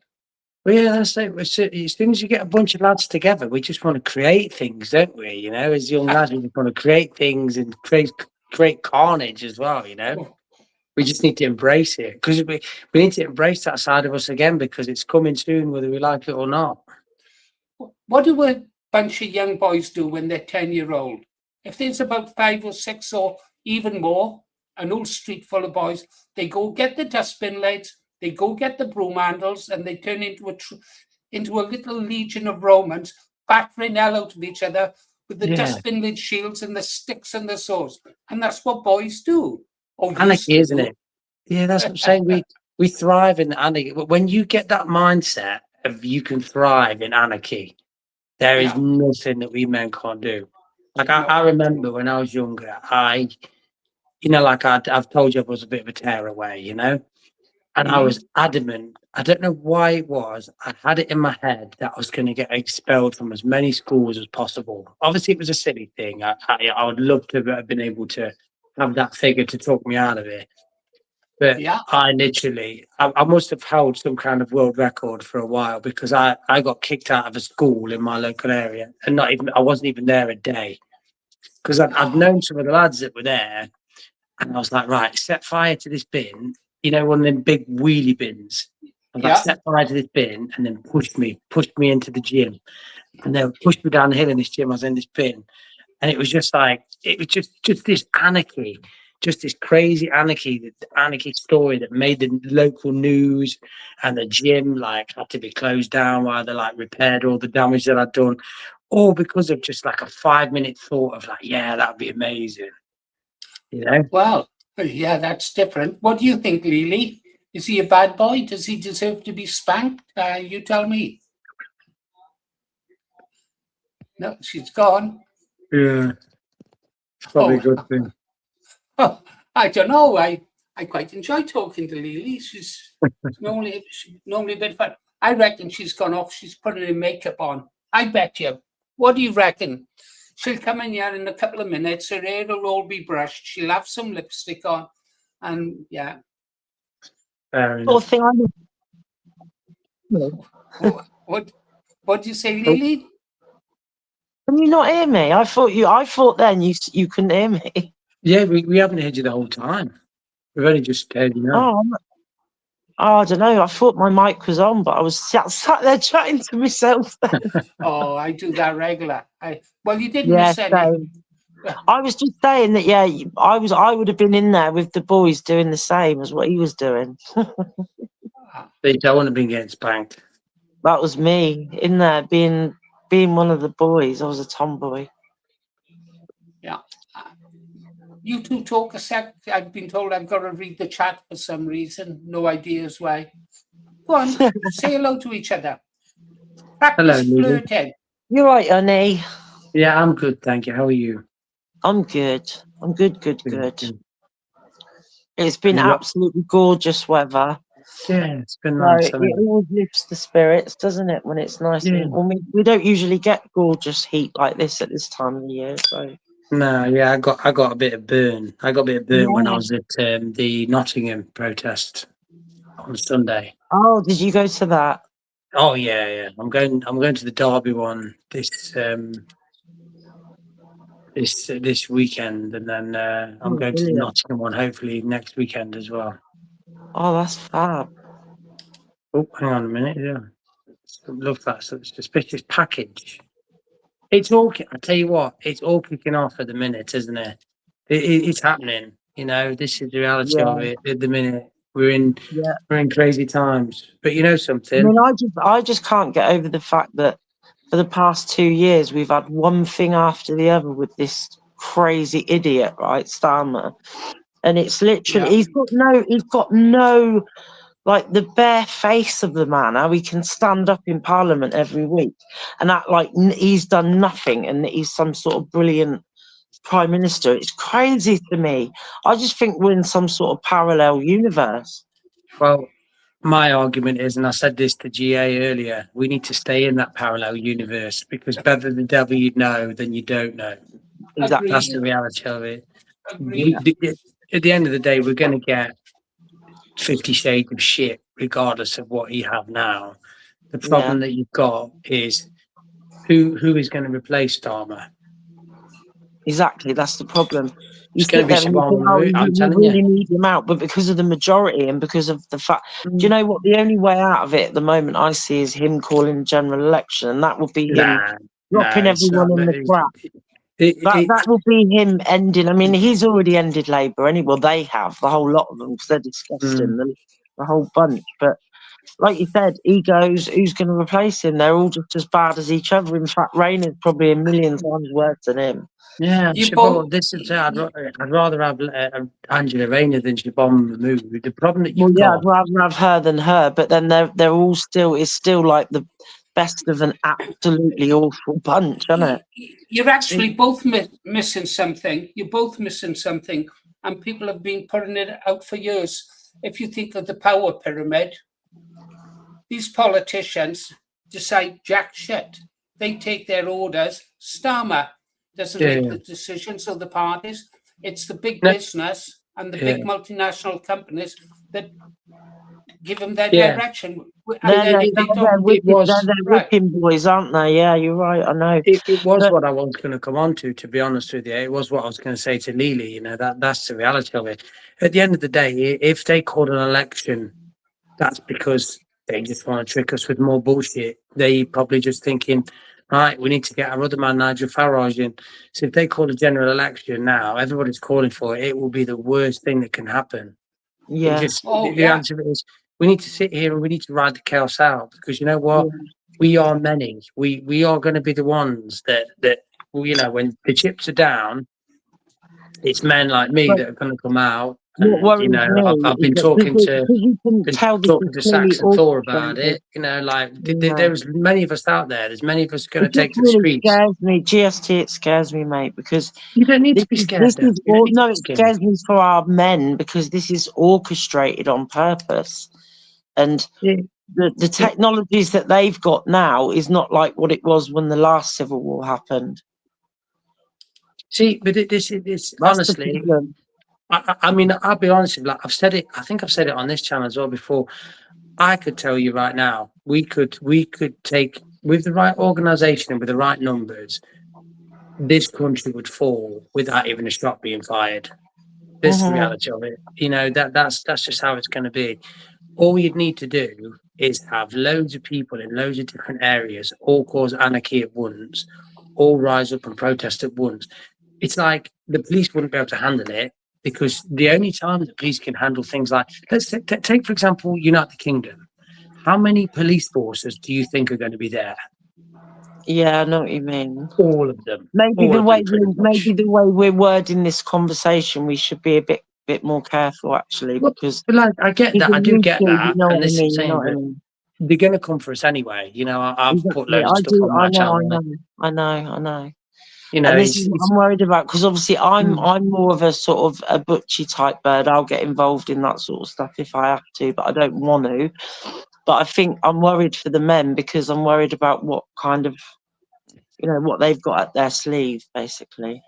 Well, yeah, that's it. As soon as you get a bunch of lads together, we just want to create things, don't we? You know, as young lads, we just want to create things and create carnage as well. You know, we just need to embrace it because we need to embrace that side of us again because it's coming soon, whether we like it or not. What do a bunch of young boys do when they're 10-year-old? If there's about 5 or 6 or even more, an old street full of boys, they go get the dustbin lids, they go get the broom handles, and they turn into a little legion of Romans, battering hell out of each other with the dustbin lid shields and the sticks and the saws. And that's what boys do. Anarchy, isn't it? Yeah, that's what I'm saying. We thrive in anarchy. When you get that mindset of you can thrive in anarchy, there is Yeah. nothing that we men can't do. Like No. I remember when I was younger, like I've told you I was a bit of a tearaway, you know, and I was adamant. I don't know why it was. I had it in my head that I was going to get expelled from as many schools as possible. Obviously, it was a silly thing. I would love to have been able to have that figure to talk me out of it. But Yeah. I must have held some kind of world record for a while because I got kicked out of a school in my local area, and I wasn't even there a day because I'd known some of the lads that were there, and I was like, right, set fire to this bin, you know, one of them big wheelie bins. I was like, Yeah. set fire to this bin, and then pushed me into the gym, and they pushed me down the hill in this gym. I was in this bin, and it was just this anarchy. Just this crazy anarchy story that made the local news, and the gym like had to be closed down while they like repaired all the damage that I'd done, all because of just like a 5-minute thought of like, yeah, that'd be amazing, you know. Well, yeah, that's different. What do you think, Lily? Is he a bad boy? Does he deserve to be spanked? You tell me. No, she's gone. Yeah, it's probably a good thing. Oh, I don't know. I quite enjoy talking to Lily. She's normally a bit fun. I reckon she's gone off. She's putting her makeup on. I bet you. What do you reckon? She'll come in here in a couple of minutes. Her hair will all be brushed. She'll have some lipstick on, and yeah. Fair Poor enough. thing, What do you say, Lily? can you not hear me? I thought then you couldn't hear me. Yeah, we haven't heard you the whole time. We've only just heard you now. I don't know. I thought my mic was on, but I was sat there chatting to myself. Oh, I do that regular. You didn't Yeah, miss any. same. I was just saying that. Yeah, I would have been in there with the boys doing the same as what he was doing. They don't want to be getting spanked. That was me in there being one of the boys. I was a tomboy. Yeah. You two talk a sec. I've been told I've got to read the chat for some reason. No ideas why. Go on, say hello to each other. Practice Hello, Lily. flirting. You're right, honey. Yeah, I'm good, thank you. How are you? I'm good. I'm good. Good. It's been absolutely gorgeous weather. Yeah, it's been So nice. it always lifts the spirits, doesn't it, when it's nice? Yeah. And we don't usually get gorgeous heat like this at this time of the year. So No, yeah, I got a bit of burn. I got a bit of burn when I Yeah. was at the Nottingham protest on Sunday. Oh, did you go to that? Oh yeah. I'm going to the Derby one this weekend, and then I'm going to the brilliant. Nottingham one hopefully next weekend as well. Oh, that's fab. Oh, hang on a minute. Yeah, love that suspicious package. It's all. I tell you what, it's all kicking off at the minute, isn't it? It's happening. You know, this is the reality of it. At the minute, we're in crazy times. But you know something? I mean, I just can't get over the fact that for the past 2 years we've had one thing after the other with this crazy idiot, right, Starmer, and it's literally he's got no like the bare face of the man, how he can stand up in Parliament every week and act like he's done nothing and that he's some sort of brilliant Prime Minister. It's crazy to me. I just think we're in some sort of parallel universe. Well, my argument is, and I said this to GA earlier, we need to stay in that parallel universe because better the devil you know than you don't know. Exactly. That's the reality of it. Agreed. At the end of the day, we're going to get 50 Shades of shit, regardless of what you have now. The problem that you've got is who is going to replace Starmer? Exactly, that's the problem. You It's going to be sit there and you someone think, oh, rude, I'm you telling really you. need him out, but because of the majority and because of the fact, do you know what? The only way out of it at the moment I see is him calling a general election, and that would be him dropping everyone in the crap. That will be him ending. I mean, he's already ended Labour anyway. Well, they have, the whole lot of them, because they're disgusting, the whole bunch. But like you said, egos, who's going to replace him? They're all just as bad as each other. In fact, Rayner's probably a million times worse than him. Yeah, You Siobhan, both, this is, I'd rather have Angela Rayner than Siobhan Mahmood. The problem that Well, you've yeah, got, I'd rather have her than her, but then they're all still, it's still like the best of an absolutely awful bunch, isn't it? you're actually both missing something. You're both missing something, and people have been putting it out for years. If you think of the power pyramid, these politicians decide jack shit. They take their orders. Starmer doesn't Yeah, make yeah. the decisions of the parties. It's the big No, business and the yeah. big multinational companies that give them their Yeah. direction. And They're, then they're, if they they're, don't, they're whipping boys, aren't they? Yeah, you're right, I know. It was But what I was going to come on to be honest with you. It was what I was going to say to Lily, you know, that's the reality of it. At the end of the day, if they called an election, that's because they just want to trick us with more bullshit. They probably just thinking, right, we need to get our other man, Nigel Farage, in. So if they call a general election now, everybody's calling for it. It will be the worst thing that can happen. It yeah, just, oh the yeah, answer is we need to sit here and we need to ride the chaos out because you know what? yeah. We are many. We are going to be the ones that you know, when the chips are down, it's men like me But that are going to come out. what And you worries know, me I've is been that talking because to you can tell this is clearly Saxon Thor about orchestrated. it. You know, like Yeah. there's many of us out there. There's many of us going to It just take to the really streets. scares me. GST, it scares me, mate, because You don't need this to be is, scared, though. You don't need to no, be it scared. scares me for our men because this is orchestrated on purpose. And Yeah. the technologies that they've got now is not like what it was when the last civil war happened. See, but this is That's honestly. the problem. I mean, I'll be honest with you, like I've said it, I think I've said it on this channel as well before. I could tell you right now, we could take with the right organization and with the right numbers, this country would fall without even a shot being fired. This is the Mhm. reality of it. You know, that's just how it's gonna be. All you'd need to do is have loads of people in loads of different areas all cause anarchy at once, all rise up and protest at once. It's like the police wouldn't be able to handle it because the only time the police can handle things like, let's take for example, United Kingdom. How many police forces do you think are going to be there? Yeah, I know what you mean. All of them. Maybe All of them, pretty much. the way we're wording this conversation, we should be a bit more careful actually, Well, because but like, I get that. I do get you that. know And what I this is mean. You know saying, what I but mean. they're going to come for us anyway. You know, I've put Exactly. loads of I stuff do. on I my know. channel. I know. You know, And this is it's what I'm worried about because obviously I'm mm. more of a sort of a butchy type bird. I'll get involved in that sort of stuff if I have to, but I don't want to. But I think I'm worried for the men because I'm worried about what kind of, you know, what they've got at their sleeve, basically.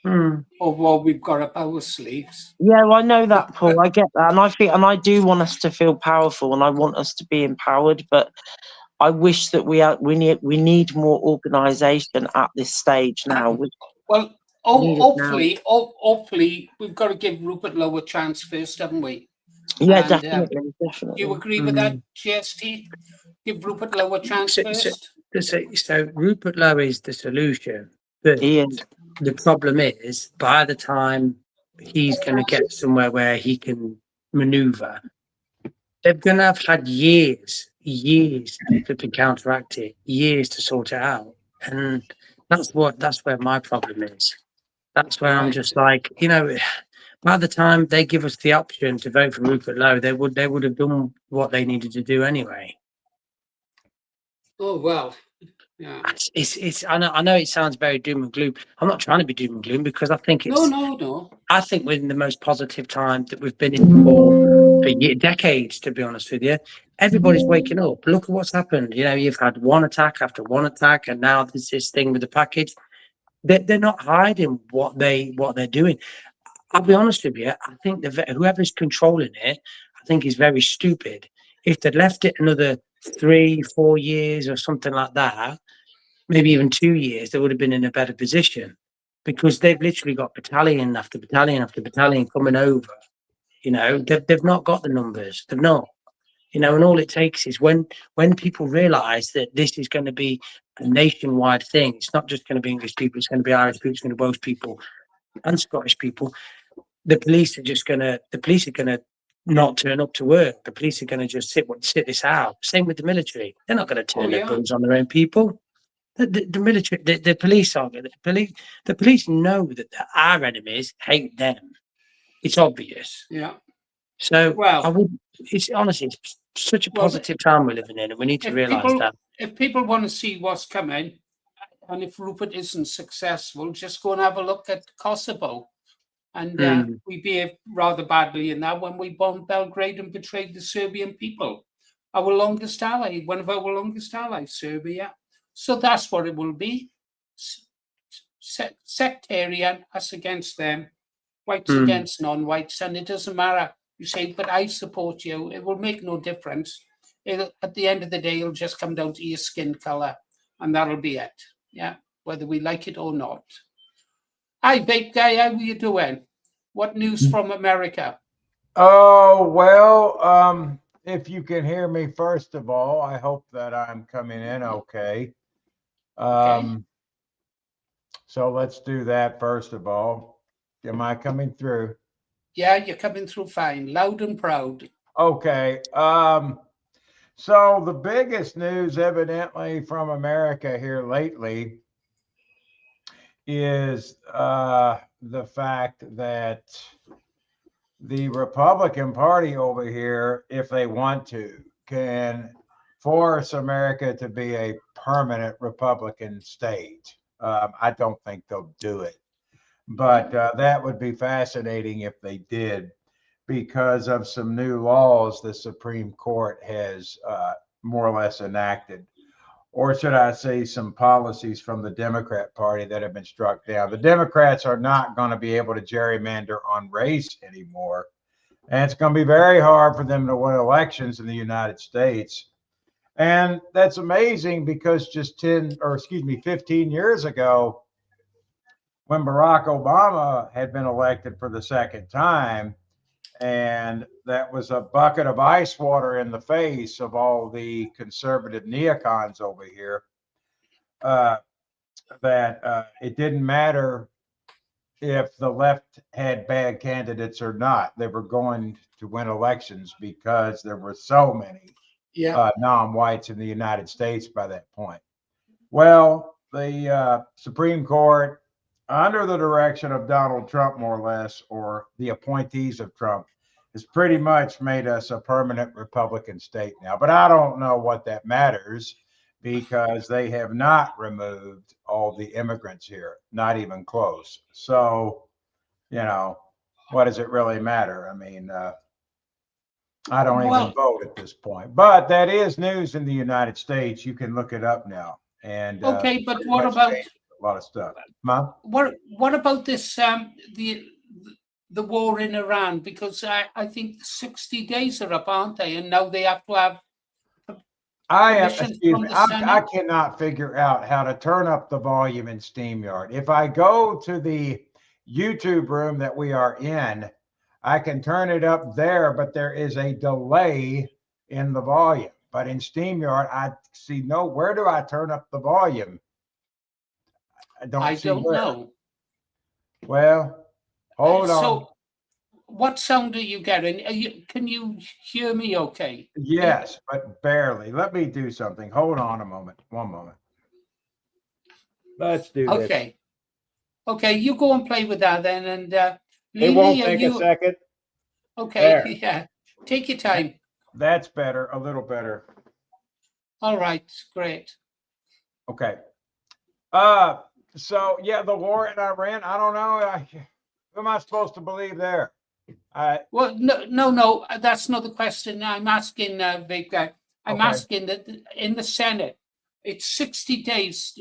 Mm. or what we've got up our sleeves. Yeah, well, I know that, Paul. I get that, and I do want us to feel powerful, and I want us to be empowered. But I wish that we need more organisation at this stage now. Well, Need it now. hopefully, we've got to give Rupert Lowe a chance first, haven't we? Yeah, And definitely. do you agree with that, GST? Give Rupert Lowe a chance first. So Rupert Lowe is the solution, but He is. the problem is by the time he's going to get somewhere where he can maneuver, they're going to have had years to counteract it, years to sort it out, and that's where my problem is. That's where I'm Right. just like, you know, by the time they give us the option to vote for Rupert Lowe, they would have done what they needed to do anyway. Oh well, yeah. It's I know it sounds very doom and gloom. I'm not trying to be doom and gloom because I think No. I think we're in the most positive time that we've been in for decades, to be honest with you. Everybody's waking up. Look at what's happened. You know, you've had one attack after one attack, and now there's this thing with the package. They're not hiding what they're doing. I'll be honest with you. I think whoever's controlling it, I think is very stupid. If they'd left it another 3-4 years or something like that, maybe even 2 years, they would have been in a better position because they've literally got battalion after battalion after battalion coming over. You know, they've not got the numbers. They've not. You know, and all it takes is when people realise that this is going to be a nationwide thing. It's not just going to be English people. It's going to be Irish people. It's going to be Welsh people and Scottish people. The police are going to not turn up to work. The police are going to just sit this out. Same with the military. They're not going to turn their yeah. guns on their own people. The military, the police are going to. The police know that our enemies hate them. It's obvious. Yeah. So Well, I would. It's honestly it's such a Well, positive time we're living in, and we need to realise that. if people want to see what's coming, and if Rupert isn't successful, just go and have a look at Kosovo. And we behaved rather badly in that when we bombed Belgrade and betrayed the Serbian people. Our longest ally, one of our longest allies, Serbia. So that's what it will be. Sectarian, us against them, whites against non-whites, and it doesn't matter. You say, but I support you. It will make no difference. At the end of the day, it'll just come down to your skin color, and that'll be it. Yeah, whether we like it or not. Hi, Vape Guy, how are you doing? What news from America? Oh, well, if you can hear me, first of all, I hope that I'm coming in okay. So let's do that first of all. Am I coming through? Yeah, you're coming through fine, loud and proud. Okay. So the biggest news evidently from America here lately is the fact that the Republican Party over here, if they want to, can force America to be a permanent Republican state. I don't think they'll do it, but that would be fascinating if they did, because of some new laws the Supreme Court has more or less enacted. Or should I say some policies from the Democrat Party that have been struck down. The Democrats are not going to be able to gerrymander on race anymore. And it's going to be very hard for them to win elections in the United States. And that's amazing because just 15 years ago, when Barack Obama had been elected for the second time, and that was a bucket of ice water in the face of all the conservative neocons over here, that it didn't matter if the left had bad candidates or not. They were going to win elections because there were so many non-whites in the United States by that point. Well, the Supreme Court, under the direction of Donald Trump, more or less, or the appointees of Trump, has pretty much made us a permanent Republican state now. But I don't know what that matters, because they have not removed all the immigrants here, not even close. So, what does it really matter? I mean, I don't even vote at this point. But that is news in the United States. You can look it up now. And okay, but what about a lot of stuff? Huh? What about this? The war in Iran, because I think 60 days are up, aren't they? And now they have to have. I cannot figure out how to turn up the volume in StreamYard. If I go to the YouTube room that we are in, I can turn it up there, but there is a delay in the volume. But in StreamYard, I see where do I turn up the volume? I don't know. Well, hold on. So, what sound are you getting? Can you hear me okay? Yes, but barely. Let me do something. Hold on a moment. One moment. Let's do this. Okay. Okay, you go and play with that then. And it won't take a second. Okay, there. Yeah. Take your time. That's better, a little better. All right, great. Okay. So yeah, the war in Iran, I don't know. Who am I supposed to believe there? Well, no, that's not the question. I'm asking, Vape Guy. I'm asking that in the Senate, it's 60 days.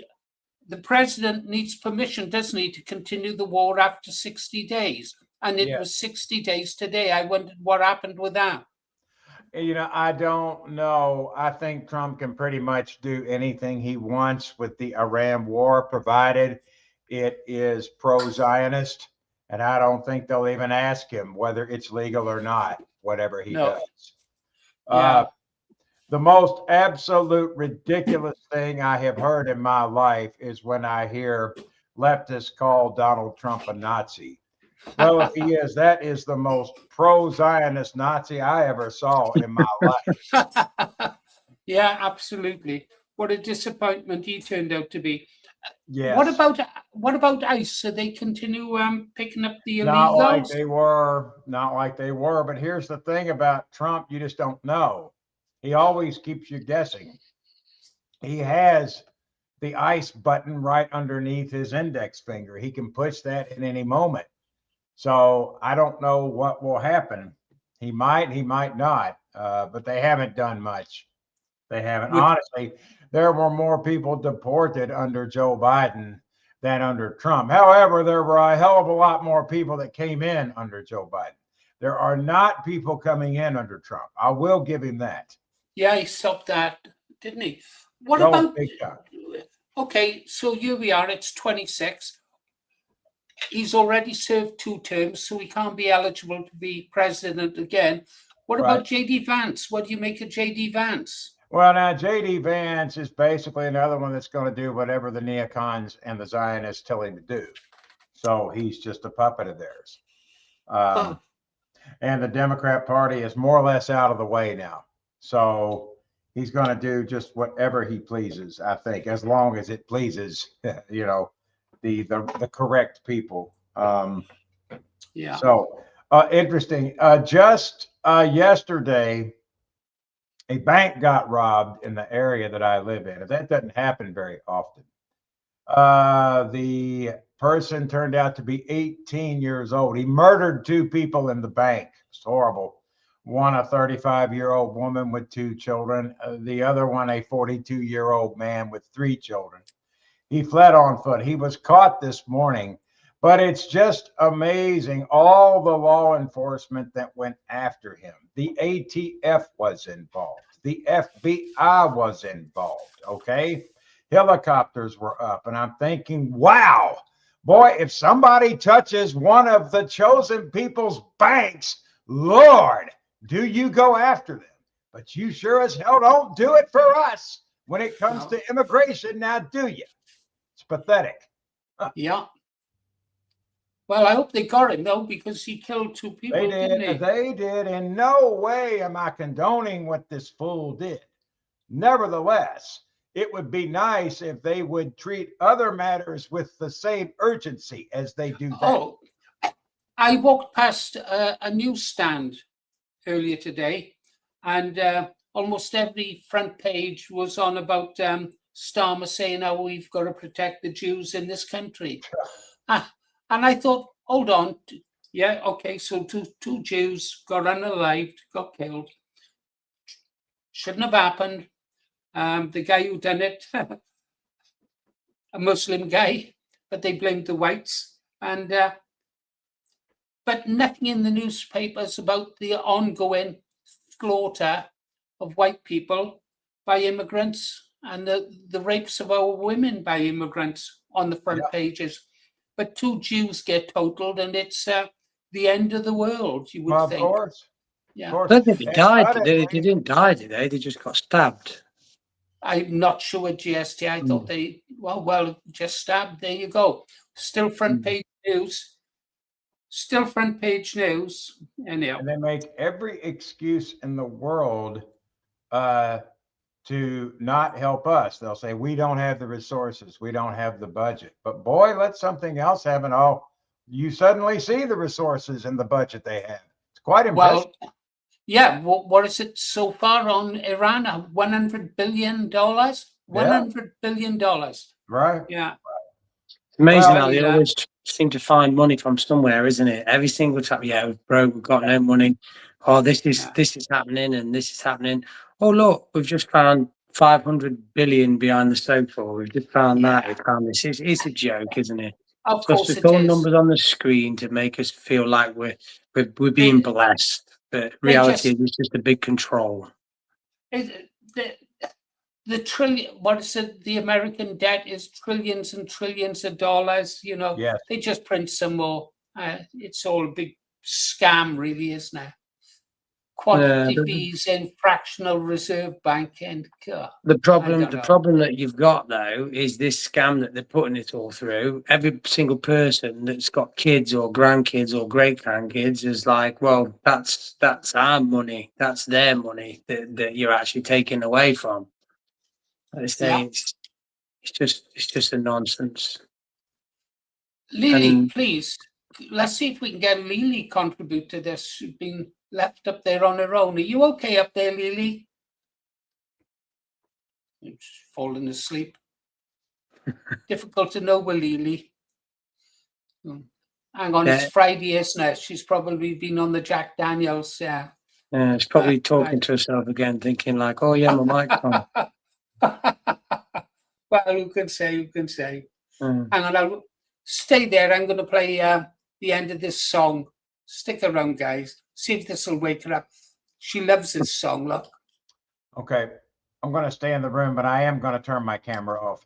The president needs permission, doesn't he, to continue the war after 60 days? And it was 60 days today. I wondered what happened with that. I don't know. I think Trump can pretty much do anything he wants with the Iran war, provided it is pro-Zionist. And I don't think they'll even ask him whether it's legal or not, whatever he does. The most absolute ridiculous thing I have heard in my life is when I hear leftists call Donald Trump a Nazi. Well, if he is, that is the most pro-Zionist Nazi I ever saw in my life. Yeah, absolutely. What a disappointment he turned out to be. What Yes. about ICE? So they continue picking up the Not like illegals? they were, not like they were. But here's the thing about Trump, you just don't know. He always keeps you guessing. He has the ICE button right underneath his index finger. He can push that at any moment. So I don't know what will happen. He might not, but they haven't done much. They haven't. Would Honestly, there were more people deported under Joe Biden than under Trump. However, there were a hell of a lot more people that came in under Joe Biden. There are not people coming in under Trump. I will give him that. Yeah, he stopped that, didn't he? What Oh, about? big time. Okay, so here we are. It's 26. He's already served 2 terms, so he can't be eligible to be president again. What Right. about JD Vance? What do you make of JD Vance? Well, now JD Vance is basically another one that's going to do whatever the neocons and the Zionists tell him to do. So he's just a puppet of theirs. And the Democrat Party is more or less out of the way now. So he's going to do just whatever he pleases, I think, as long as it pleases, you know, the correct people. Yeah. So interesting. Just yesterday, a bank got robbed in the area that I live in. That doesn't happen very often. The person turned out to be 18 years old. He murdered 2 people in the bank. It's horrible. One, a 35-year-old woman with 2 children. The other one, a 42-year-old man with 3 children. He fled on foot. He was caught this morning. But it's just amazing all the law enforcement that went after him. The ATF was involved. The FBI was involved, okay? Helicopters were up. And I'm thinking, wow, boy, if somebody touches one of the chosen people's banks, Lord, do you go after them? But you sure as hell don't do it for us when it comes to immigration, now do you? It's pathetic. Yeah. Well, I hope they got him, though, because he killed 2 people, didn't he? They did. In no way am I condoning what this fool did. Nevertheless, it would be nice if they would treat other matters with the same urgency as they do that. Oh, I walked past a newsstand earlier today, and almost every front page was on about Starmer saying how we've got to protect the Jews in this country. And I thought, hold on. Yeah, okay, so two Jews got unalived, got killed. Shouldn't have happened. The guy who done it, a Muslim guy, but they blamed the whites. And but nothing in the newspapers about the ongoing slaughter of white people by immigrants and the rapes of our women by immigrants on the front pages. But 2 Jews get totaled, and it's the end of the world, you would think. Of course. Yeah. Of course. I don't think they died. They didn't die, did they? They just got stabbed. I'm not sure with GST. I thought they, well, just stabbed. There you go. Still front page news. Still front page news. Anyhow. And they make every excuse in the world to not help us. They'll say, we don't have the resources. We don't have the budget. But boy, let something else happen. Oh, you suddenly see the resources in the budget they have. It's quite impressive. Well, yeah. What is it so far on Iran? $100 billion? $100 billion. Right. Yeah. It's amazing Well, how they always seem to find money from somewhere, isn't it? Every single time, we're broke, we've got no money. Oh, this is happening and this is happening. Oh, look, we've just found 500 billion behind the sofa. We've just found that. We found this. It's a joke, isn't it? Of course it's it all is. numbers on the screen to make us feel like we're being blessed. But reality is it's just a big control. The trillion, what is it? The American debt is trillions and trillions of dollars. You know, they just print some more. It's all a big scam, really, isn't it? quantity the- fees and fractional reserve bank and The problem, don't the know. problem that you've got though is this scam that they're putting it all through. Every single person that's got kids or grandkids or great grandkids is like, well, that's our money, that's their money that you're actually taking away from. They're saying it's just a nonsense. Lily, And please, let's see if we can get Lily contribute to this. She's been left up there on her own. Are you okay up there, Lily? She's fallen asleep. Difficult to know with Lily. Hang on, it's Friday, isn't it? She's probably been on the Jack Daniels. Yeah. she's probably talking to herself again, thinking like, "Oh yeah, my mic's on." Well, who can say? Who can say? Mm. Hang on, I'll stay there. I'm going to play the end of this song. Stick around, guys. See if this will wake her up. She loves this song. Look. Okay, I'm going to stay in the room, but I am going to turn my camera off.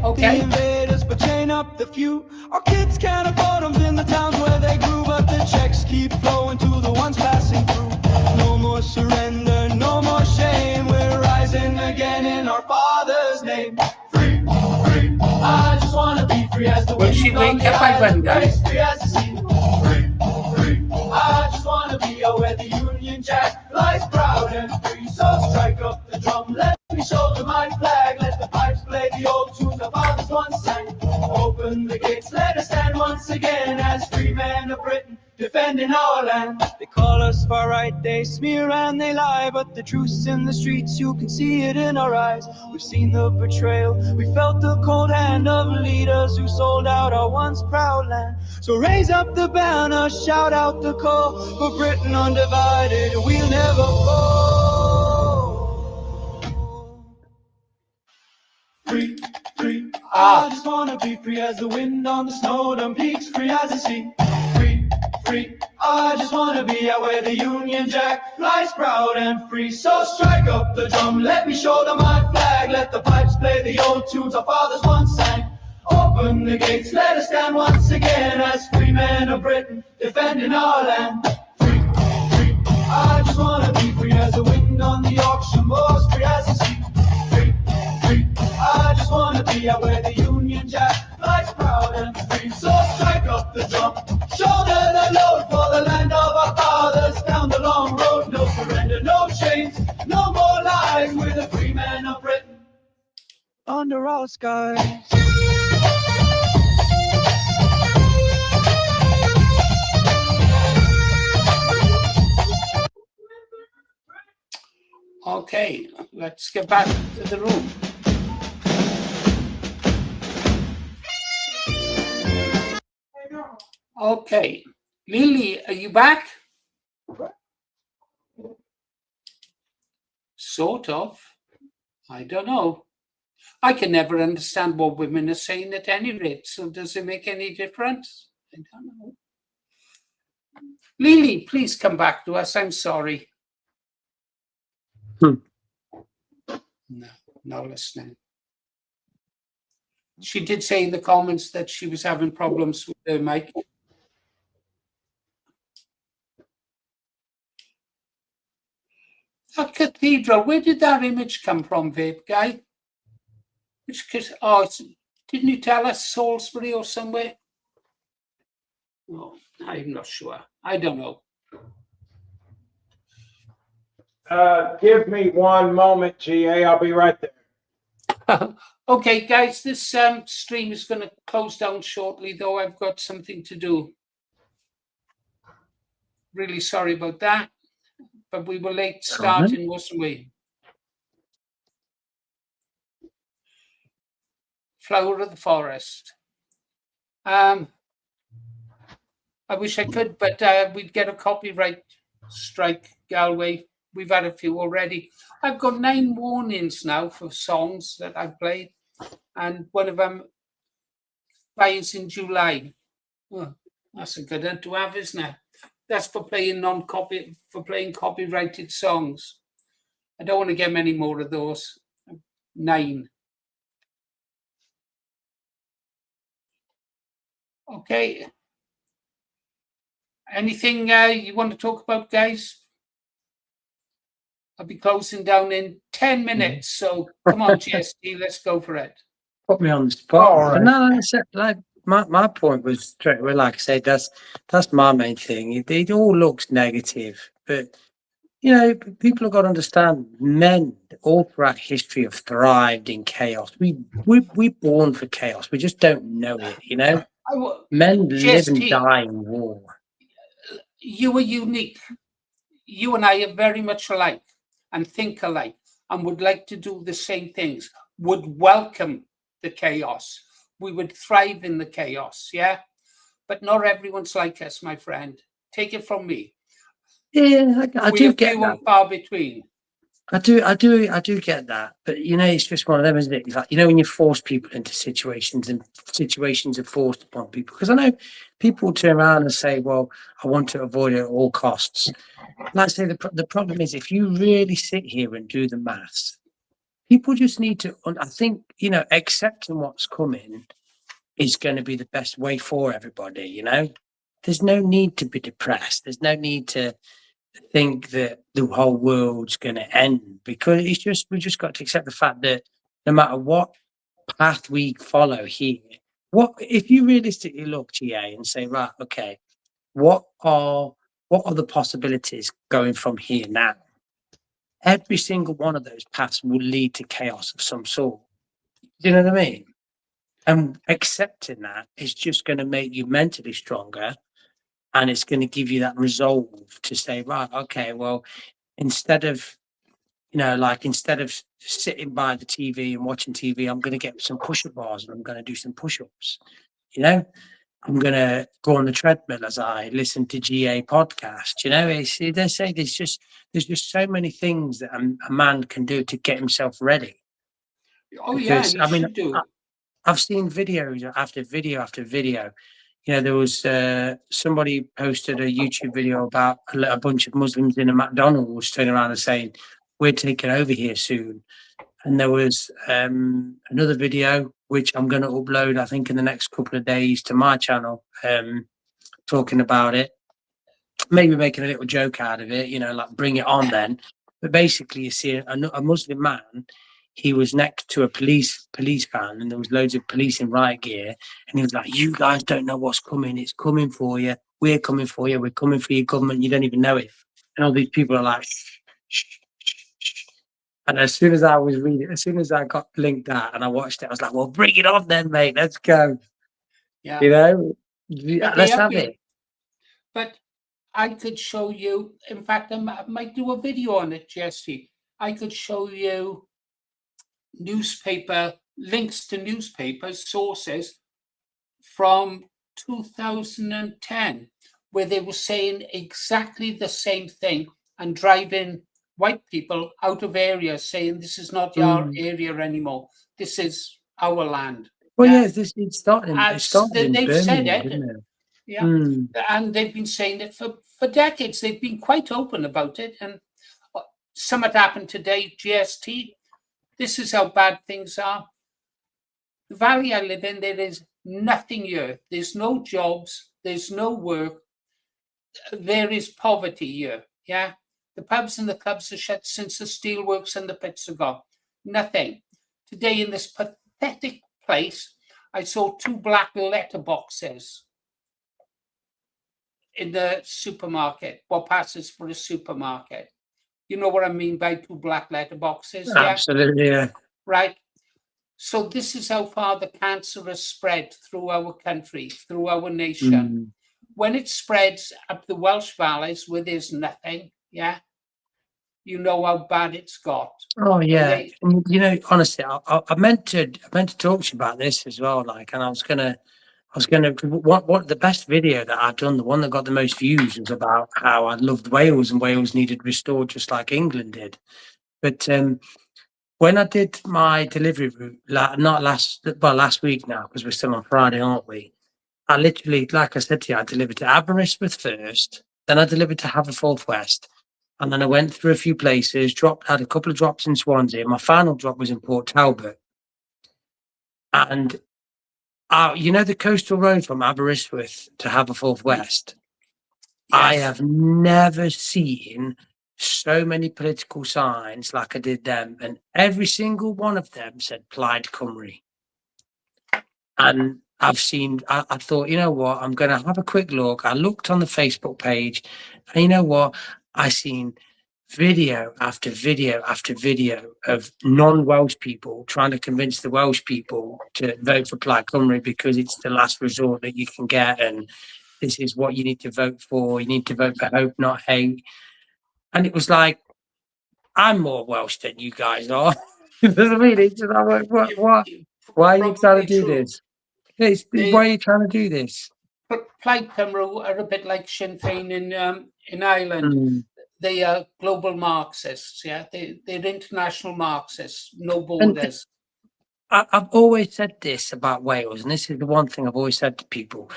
Okay. The invaders but chain up the few. Our kids can't afford them in the towns where they grew, but the checks keep flowing to the ones passing through. No more surrender, no more shame. We're rising again in our Father's name. Free, free. I just want to be free as the Will she wake up? I wonder. free as the sea. Free, free. I just want to be out where the Union Jack lies proud and free. So strike up the drum, let me shoulder my flag, let the pipes play the old tunes our fathers once sang. Open the gates, let us stand once again as free men of Britain, defending our land. They call us far right, they smear and they lie, but the truth's in the streets, you can see it in our eyes. We've seen the betrayal, we felt the cold hand of leaders who sold out our once proud land. So raise up the banner, shout out the call, for Britain undivided, we'll never fall. Free, free, I just wanna be free as the wind on the snow-dome peaks, free as the sea. Free, free, I just wanna be out where the Union Jack flies proud and free. So strike up the drum, let me shoulder my flag, let the pipes play the old tunes our fathers once sang. Open the gates, let us stand once again as free men of Britain, defending our land. Free, free, I just wanna be free as the wind on the auction moors, free as the sea. Free, free, I just wanna be out where the Union Jack flies proud and free. So strike up the drum, shoulder the load for the land of our fathers. Down the long road, no surrender, no chains, no more lies. We're the free men of Britain, under our skies. Okay, let's get back to the room. Okay, Lily, are you back? Sort of. I don't know. I can never understand what women are saying at any rate, so does it make any difference? I don't know. Lily, please come back to us. I'm sorry. No, no listening. She did say in the comments that she was having problems with her mic. That cathedral, where did that image come from, Vape Guy? Didn't you tell us Salisbury or somewhere? Oh, I'm not sure. I don't know. Give me one moment, GA. I'll be right there. Okay, guys, this stream is going to close down shortly, though I've got something to do. Really sorry about that, but we were late starting, wasn't we? Flower of the Forest. I wish I could, but we'd get a copyright strike, Galway. We've had a few already. I've got 9 warnings now for songs that I've played, and one of them expires in July. Well, that's a good one to have, isn't it? That's for playing copyrighted songs. I don't want to get many more of those. 9. Okay. Anything you want to talk about, guys, I'll be closing down in 10 minutes. So come on, GST, let's go for it. Put me on the spot. All But right. no, that's it. Like my point was straight away, like I said, that's my main thing. It all looks negative, but you know, people have got to understand men all throughout history have thrived in chaos. We're born for chaos. We just don't know it, you know? Men live and GST, die in war. you are unique. You and I are very much alike and think alike and would like to do the same things, would welcome the chaos. We would thrive in the chaos, yeah? But not everyone's like us, my friend. Take it from me. Yeah, I We do are get few that. and far between. I do get that. But you know, it's just one of them, isn't it? It's like, you know, when you force people into situations and situations are forced upon people. Because I know people turn around and say, well, I want to avoid it at all costs. Like I say, the problem is if you really sit here and do the maths, people just need to, I think, you know, accepting what's coming is going to be the best way for everybody, you know? There's no need to be depressed. There's no need to think that the whole world's going to end, because it's just, we just got to accept the fact that no matter what path we follow here, what if you realistically look, GA, and say, right, okay, what are the possibilities going from here now? Every single one of those paths will lead to chaos of some sort. Do you know what I mean? And accepting that is just going to make you mentally stronger, and it's going to give you that resolve to say, right, okay, well, instead of, you know, like instead of sitting by the TV and watching TV, I'm going to get some push-up bars and I'm going to do some push-ups. You know, I'm going to go on the treadmill as I listen to GA podcast. You know, they say there's just so many things that a man can do to get himself ready. Oh, yeah, Because you I mean, should do. I've seen videos after video after video. You know, there was somebody posted a YouTube video about a bunch of Muslims in a McDonald's turning around and saying, "We're taking over here soon." And there was another video which I'm going to upload, I think, in the next couple of days to my channel, talking about it. Maybe making a little joke out of it, you know, like bring it on then. But basically, you see a Muslim man. He was next to a police van, and there was loads of police in riot gear. And he was like, "You guys don't know what's coming. It's coming for you. We're coming for you. We're coming for your government. You don't even know it." And all these people are like, shh, shh, shh, shh. And as soon as I was reading, as soon as I got linked that and I watched it, I was like, "Well, bring it on then, mate. Let's go." Yeah. You know, But let's have it. But I could show you, in fact, I might do a video on it, Jesse. I could show you links to newspapers, sources from 2010, where they were saying exactly the same thing and driving white people out of areas, saying this is not your area anymore. This is our land. Well, Yeah. yes, it started in They've said Birmingham, it. didn't it? Yeah. And they've been saying it for decades. They've been quite open about it. And some had happened today, GST. This is how bad things are. The valley I live in, there is nothing here. There's no jobs. There's no work. There is poverty here. Yeah. The pubs and the clubs are shut since the steelworks and the pits are gone. Nothing. Today in this pathetic place, I saw 2 black letterboxes in the supermarket, what passes for a supermarket. You know what I mean by 2 black letterboxes? Yeah? Absolutely, yeah. Right. So this is how far the cancer has spread through our country, through our nation. When it spreads up the Welsh valleys where there's nothing, yeah, you know how bad it's got. Oh yeah, and, you know, honestly, I meant to talk to you about this as well. Like, and I was gonna. What the best video that I've done, the one that got the most views, was about how I loved Wales and Wales needed restored just like England did. But when I did my delivery route, not last week now, because we're still on Friday, aren't we? I literally, like I said to you, I delivered to Aberystwyth first, then I delivered to Haverfordwest, and then I went through a few places, had a couple of drops in Swansea. My final drop was in Port Talbot. And you know the coastal road from Aberystwyth to Haverfordwest? Yes. I have never seen so many political signs like I did them, and every single one of them said Plaid Cymru. And I thought, you know what, I'm going to have a quick look. I looked on the Facebook page, and you know what, I seen video after video after video of non-Welsh people trying to convince the Welsh people to vote for Plaid Cymru because it's the last resort that you can get, and this is what you need to vote for. You need to vote for hope, not hate. And it was like, I'm more Welsh than you guys are. You know what I mean? It's just, I'm like, what? Why are you trying to Probably do true. this? Why are you trying to do this? But Plaid Cymru are a bit like Sinn Féin in Ireland. Mm. They are global Marxists. Yeah, they're international Marxists, no And borders. I've always said this about Wales, and this is the one thing I've always said to people.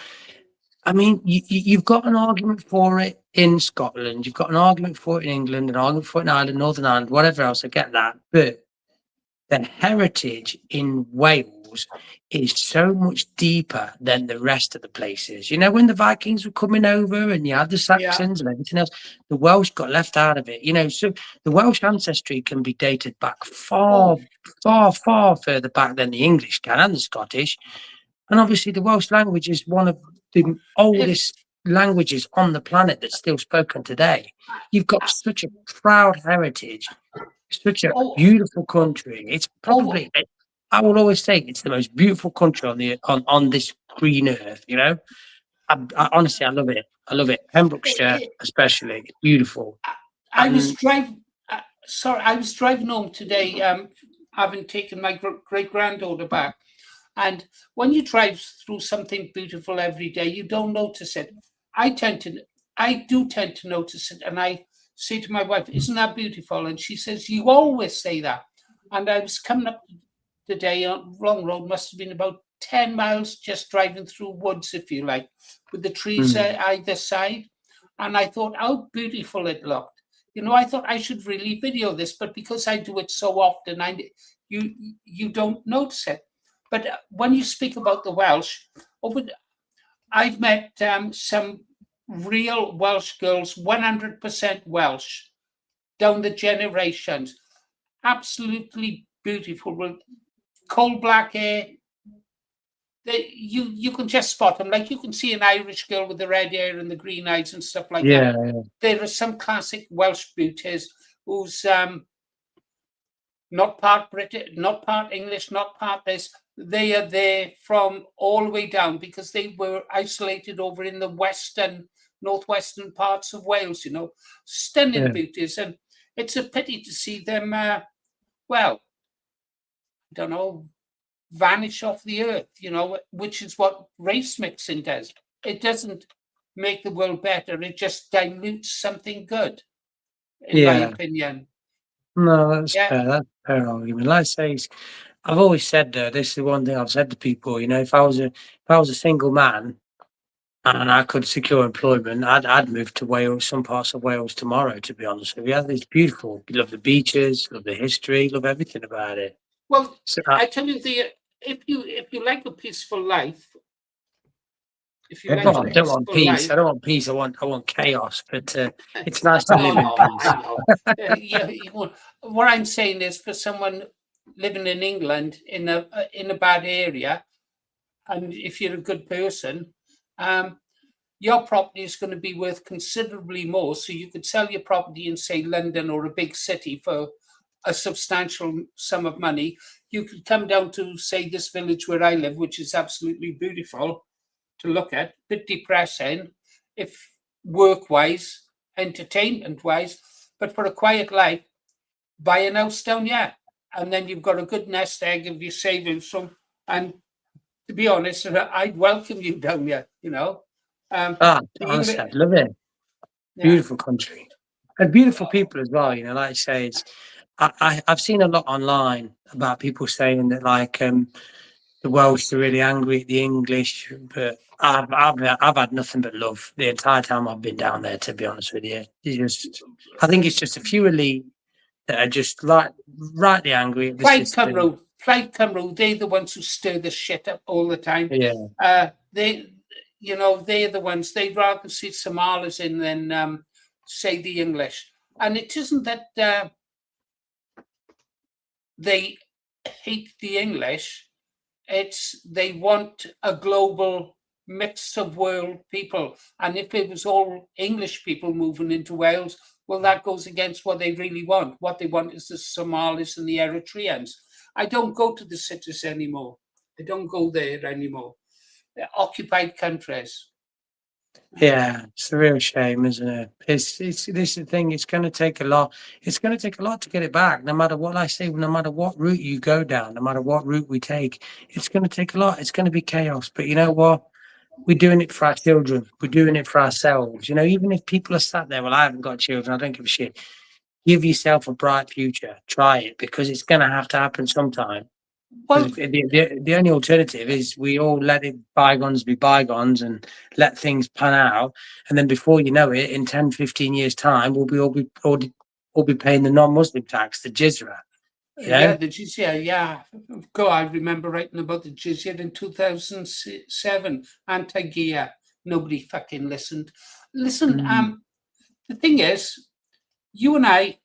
I mean, you've got an argument for it in Scotland, you've got an argument for it in England, an argument for it in Ireland, Northern Ireland, whatever else. I get that, but the heritage in Wales is so much deeper than the rest of the places. You know, when the Vikings were coming over and you had the Saxons and everything else, the Welsh got left out of it. You know, so the Welsh ancestry can be dated back far, far further back than the English can and the Scottish. And obviously, the Welsh language is one of the oldest languages on the planet that's still spoken today. You've got such a proud heritage, such a beautiful country. It's probably, I will always say, it's the most beautiful country on this green earth. You know, I honestly, I love it. I love it. Pembrokeshire, especially, beautiful. I was driving. I was driving home today, having taken my great granddaughter back. And when you drive through something beautiful every day, you don't notice it. I do tend to notice it, and I say to my wife, "Isn't that beautiful?" And she says, "You always say that." And I was coming up today on wrong road, must have been about 10 miles, just driving through woods, if you like, with the trees either side. And I thought how beautiful it looked. You know, I thought I should really video this, but because I do it so often, you don't notice it. But when you speak about the Welsh, I've met some real Welsh girls, 100% Welsh, down the generations. Absolutely beautiful, with coal black hair. You can just spot them. Like you can see an Irish girl with the red hair and the green eyes and stuff like that. Yeah. There are some classic Welsh beauties who's not part British, not part English, not part this. They are there from all the way down because they were isolated over in the northwestern parts of Wales, you know, stunning beauties. And it's a pity to see them, well, I don't know, vanish off the earth, you know, which is what race mixing does. It doesn't make the world better. It just dilutes something good, in my opinion. No, that's fair. That's a fair argument. Like I say, I've always said this is one thing I've said to people. You know, if I was a single man and I could secure employment, I'd move to Wales, some parts of Wales tomorrow. To be honest with you, it's beautiful. You love the beaches, love the history, love everything about it. Well, so, I tell you, if you like a peaceful life, I don't want peace. I don't want peace. I want chaos. But it's nice to live in peace. What I'm saying is, for someone living in England in a bad area, and if you're a good person, your property is going to be worth considerably more. So you could sell your property in, say, London or a big city for a substantial sum of money. You could come down to, say, this village where I live, which is absolutely beautiful to look at, a bit depressing, if work-wise, entertainment-wise, but for a quiet life, buy an house down here, and then you've got a good nest egg of your savings. And to be honest, I'd welcome you down here, you know. Honestly, I love it. Beautiful country. And beautiful people as well, you know, like I say, I've seen a lot online about people saying that, like, the Welsh are really angry at the English, but I've had nothing but love the entire time I've been down there, to be honest with you. I think it's just a few elite that are just rightly angry at the system. Plaid Cymru, they're the ones who stir the shit up all the time. Yeah. They're the ones, they'd rather see Somalis in than say the English. And it isn't that they hate the English, it's they want a global mix of world people. And if it was all English people moving into Wales, well, that goes against what they really want. What they want is the Somalis and the Eritreans. I don't go to the cities anymore. I don't go there anymore. They're occupied countries. Yeah, it's a real shame, isn't it? It's this is the thing. It's going to take a lot. It's going to take a lot to get it back. No matter what I say, no matter what route you go down, no matter what route we take, it's going to take a lot. It's going to be chaos. But you know what? We're doing it for our children. We're doing it for ourselves. You know, even if people are sat there, well, I haven't got children. I don't give a shit. Give yourself a bright future. Try it because it's going to have to happen sometime. Well, The only alternative is we all let it bygones be bygones and let things pan out. And then before you know it, in 10, 15 years' time, we'll be paying the non-Muslim tax, the jizra. You know? yeah, the jizya, yeah. God, I remember writing about the jizya in 2007, anti-Gia. Nobody fucking listened. Listen, the thing is, you and I,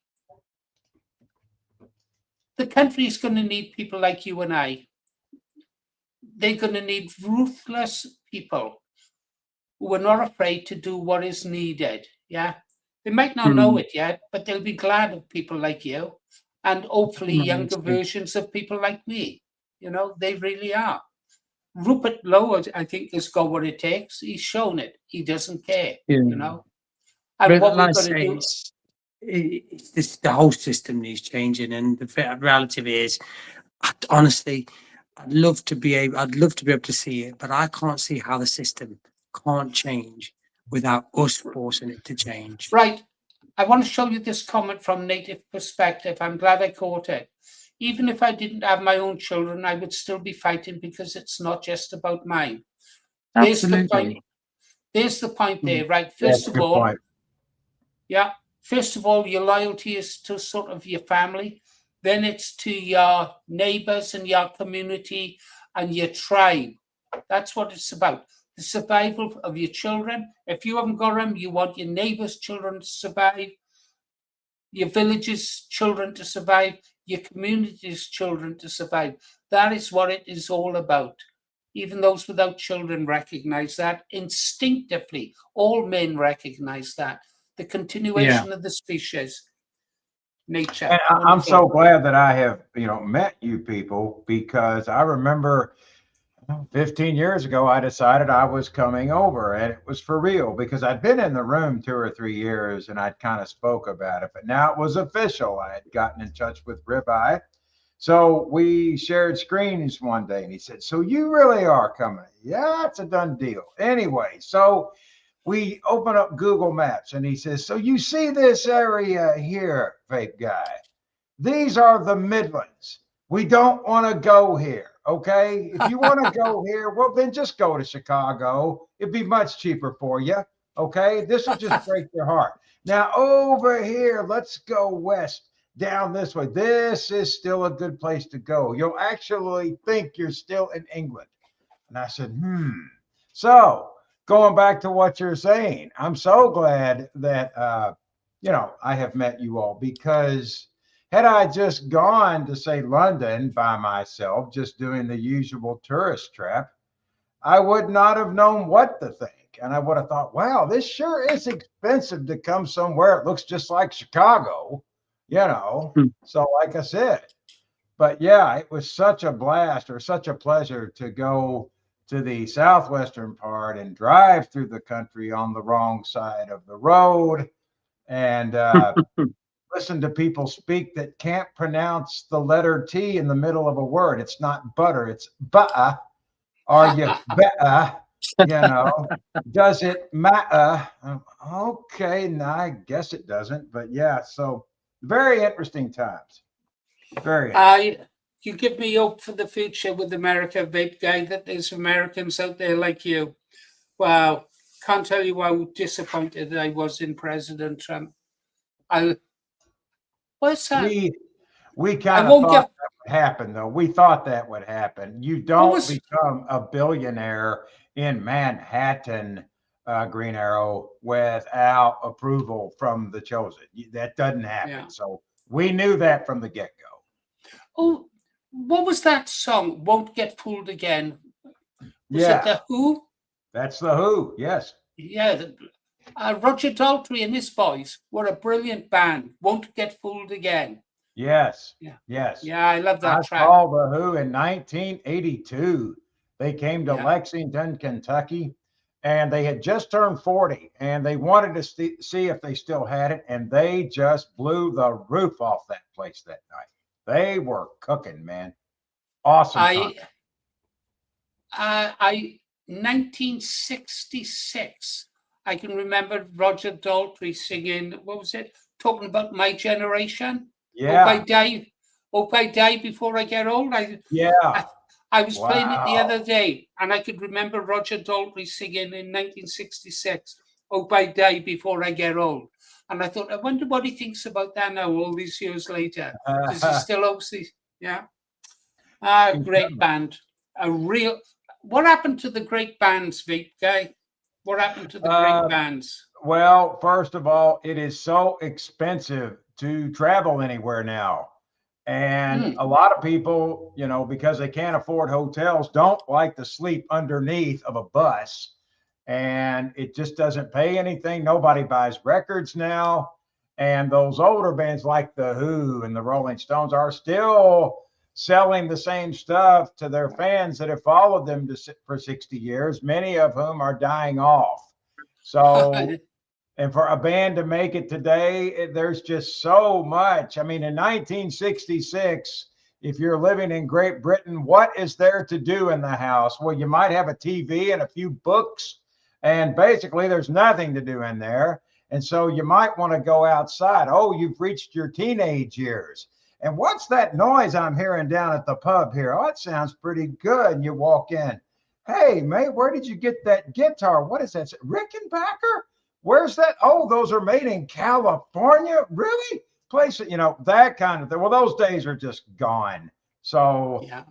the country is going to need people like you and I. They're going to need ruthless people who are not afraid to do what is needed. Yeah. They might not know it yet, but they'll be glad of people like you and hopefully younger versions of people like me. You know, they really are. Rupert Lowe, I think, has got what it takes. He's shown it. He doesn't care, you know. And But what like we're I going to say, do. it's this, the whole system needs changing, and the reality is, honestly, I'd love to be able to see it, but I can't see how the system can't change without us forcing it to change. Right. I want to show you this comment from Native Perspective. I'm glad I caught it. Even if I didn't have my own children, I would still be fighting because it's not just about mine. There's the point. Absolutely. There's the point there, right? That's a good point. Yeah. First of all, your loyalty is to sort of your family. Then it's to your neighbors and your community and your tribe. That's what it's about. The survival of your children. If you haven't got them, you want your neighbors' children to survive, your village's children to survive, your community's children to survive. That is what it is all about. Even those without children recognize that instinctively. All men recognize that. The continuation of the species, nature. And I'm so glad that I have, met you people, because I remember 15 years ago, I decided I was coming over, and it was for real because I'd been in the room 2 or 3 years and I'd kind of spoke about it, but now it was official. I had gotten in touch with Ribeye. So we shared screens one day and he said, "So you really are coming?" "Yeah, it's a done deal." Anyway, so we open up Google Maps and he says, "So you see this area here, Vape Guy? These are the Midlands. We don't want to go here. Okay. If you want to go here, well, then just go to Chicago. It'd be much cheaper for you. Okay. This will just break your heart. Now over here, let's go west down this way. This is still a good place to go. You'll actually think you're still in England." And I said, So going back to what you're saying, I'm so glad that, I have met you all, because had I just gone to, say, London by myself, just doing the usual tourist trap, I would not have known what to think. And I would have thought, wow, this sure is expensive to come somewhere. It looks just like Chicago, So like I said, but yeah, it was such a blast, or such a pleasure to go to the southwestern part and drive through the country on the wrong side of the road and listen to people speak that can't pronounce the letter T in the middle of a word. It's not butter, it's butter. Are you better? Does it matter? Okay, no, I guess it doesn't. But yeah, so very interesting times. Very interesting. You give me hope for the future with America, Vape Guy, that there's Americans out there like you. Wow. Can't tell you how disappointed I was in President Trump. What's that? We kind of thought that would happen, though. We thought that would happen. You don't become a billionaire in Manhattan Green Arrow without approval from the chosen. That doesn't happen. Yeah. So we knew that from the get-go. Oh, what was that song? Won't Get Fooled Again. Was Yeah, it The Who? that's the Who. Yes. Yeah. Roger Daltrey and his boys were a brilliant band. Won't Get Fooled Again. Yes. Yeah. Yes. Yeah, I love that I track. saw the Who in 1982. They came to Yeah. Lexington, Kentucky, and they had just turned 40, and they wanted to see if they still had it, and they just blew the roof off that place that night. They were cooking, man. Awesome. I 1966. I can remember Roger Daltrey singing. What was it? Talking about my generation. Yeah. Hope I die before I get old. Yeah. I was playing it the Wow. other day, and I could remember Roger Daltrey singing in 1966. Hope I die before I get old. And I thought, I wonder what he thinks about that now, all these years later. Does he still obviously? Yeah. Great band. What happened to the great bands, Vic guy? What happened to the great bands? Well, first of all, it is so expensive to travel anywhere now. And a lot of people, you know, because they can't afford hotels, don't like to sleep underneath of a bus. And it just doesn't pay anything. Nobody buys records now. And those older bands like The Who and the Rolling Stones are still selling the same stuff to their fans that have followed them for 60 years, many of whom are dying off. So, and for a band to make it today, there's just so much. I mean, in 1966, if you're living in Great Britain, what is there to do in the house? Well, you might have a TV and a few books, and basically there's nothing to do in there. And so you might want to go outside. Oh, you've reached your teenage years. And what's that noise I'm hearing down at the pub here? Oh, it sounds pretty good. And you walk in. Hey, mate, where did you get that guitar? What is that? Rickenbacker? Where's that? Oh, those are made in California. Really? Place it, you know, that kind of thing. Well, those days are just gone. So, Yeah.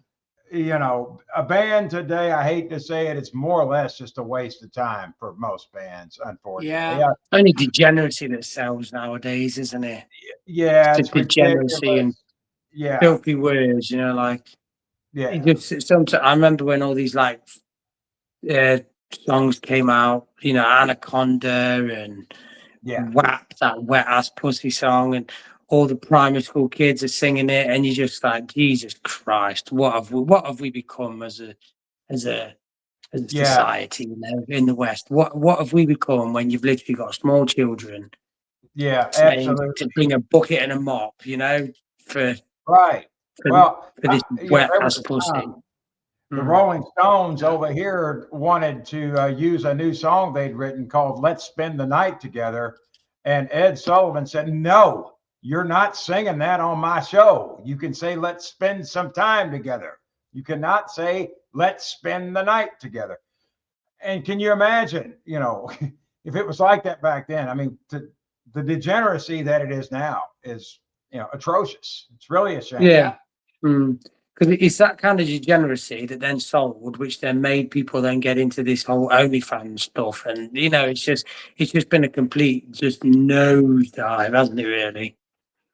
You know, a band today, I hate to say it, it's more or less just a waste of time for most bands, unfortunately. Yeah. Only degeneracy that sells nowadays, isn't it? Yeah, It's degeneracy and yeah, filthy words, you know, like yeah. it just sometimes I remember when all these like songs came out, you know, Anaconda and Yeah. WAP, that wet ass pussy song, and all the primary school kids are singing it, and you just like, Jesus Christ, what have we become as a Yeah. society, you know, in the West? What have we become when you've literally got small children Yeah, saying absolutely. to bring a bucket and a mop, you know, for Right. Well, for this yeah, wet there ass was a pussy. time the Mm. Rolling Stones over here wanted to use a new song they'd written called Let's Spend the Night Together. And Ed Sullivan said, no, you're not singing that on my show. You can say, let's spend some time together. You cannot say, let's spend the night together. And can you imagine, you know, if it was like that back then? I mean, the degeneracy that it is now is, you know, atrocious. It's really a shame. Yeah. Because it's that kind of degeneracy that then sold, which then made people then get into this whole OnlyFans stuff, and you know, it's just been a complete just nosedive, hasn't it? Really.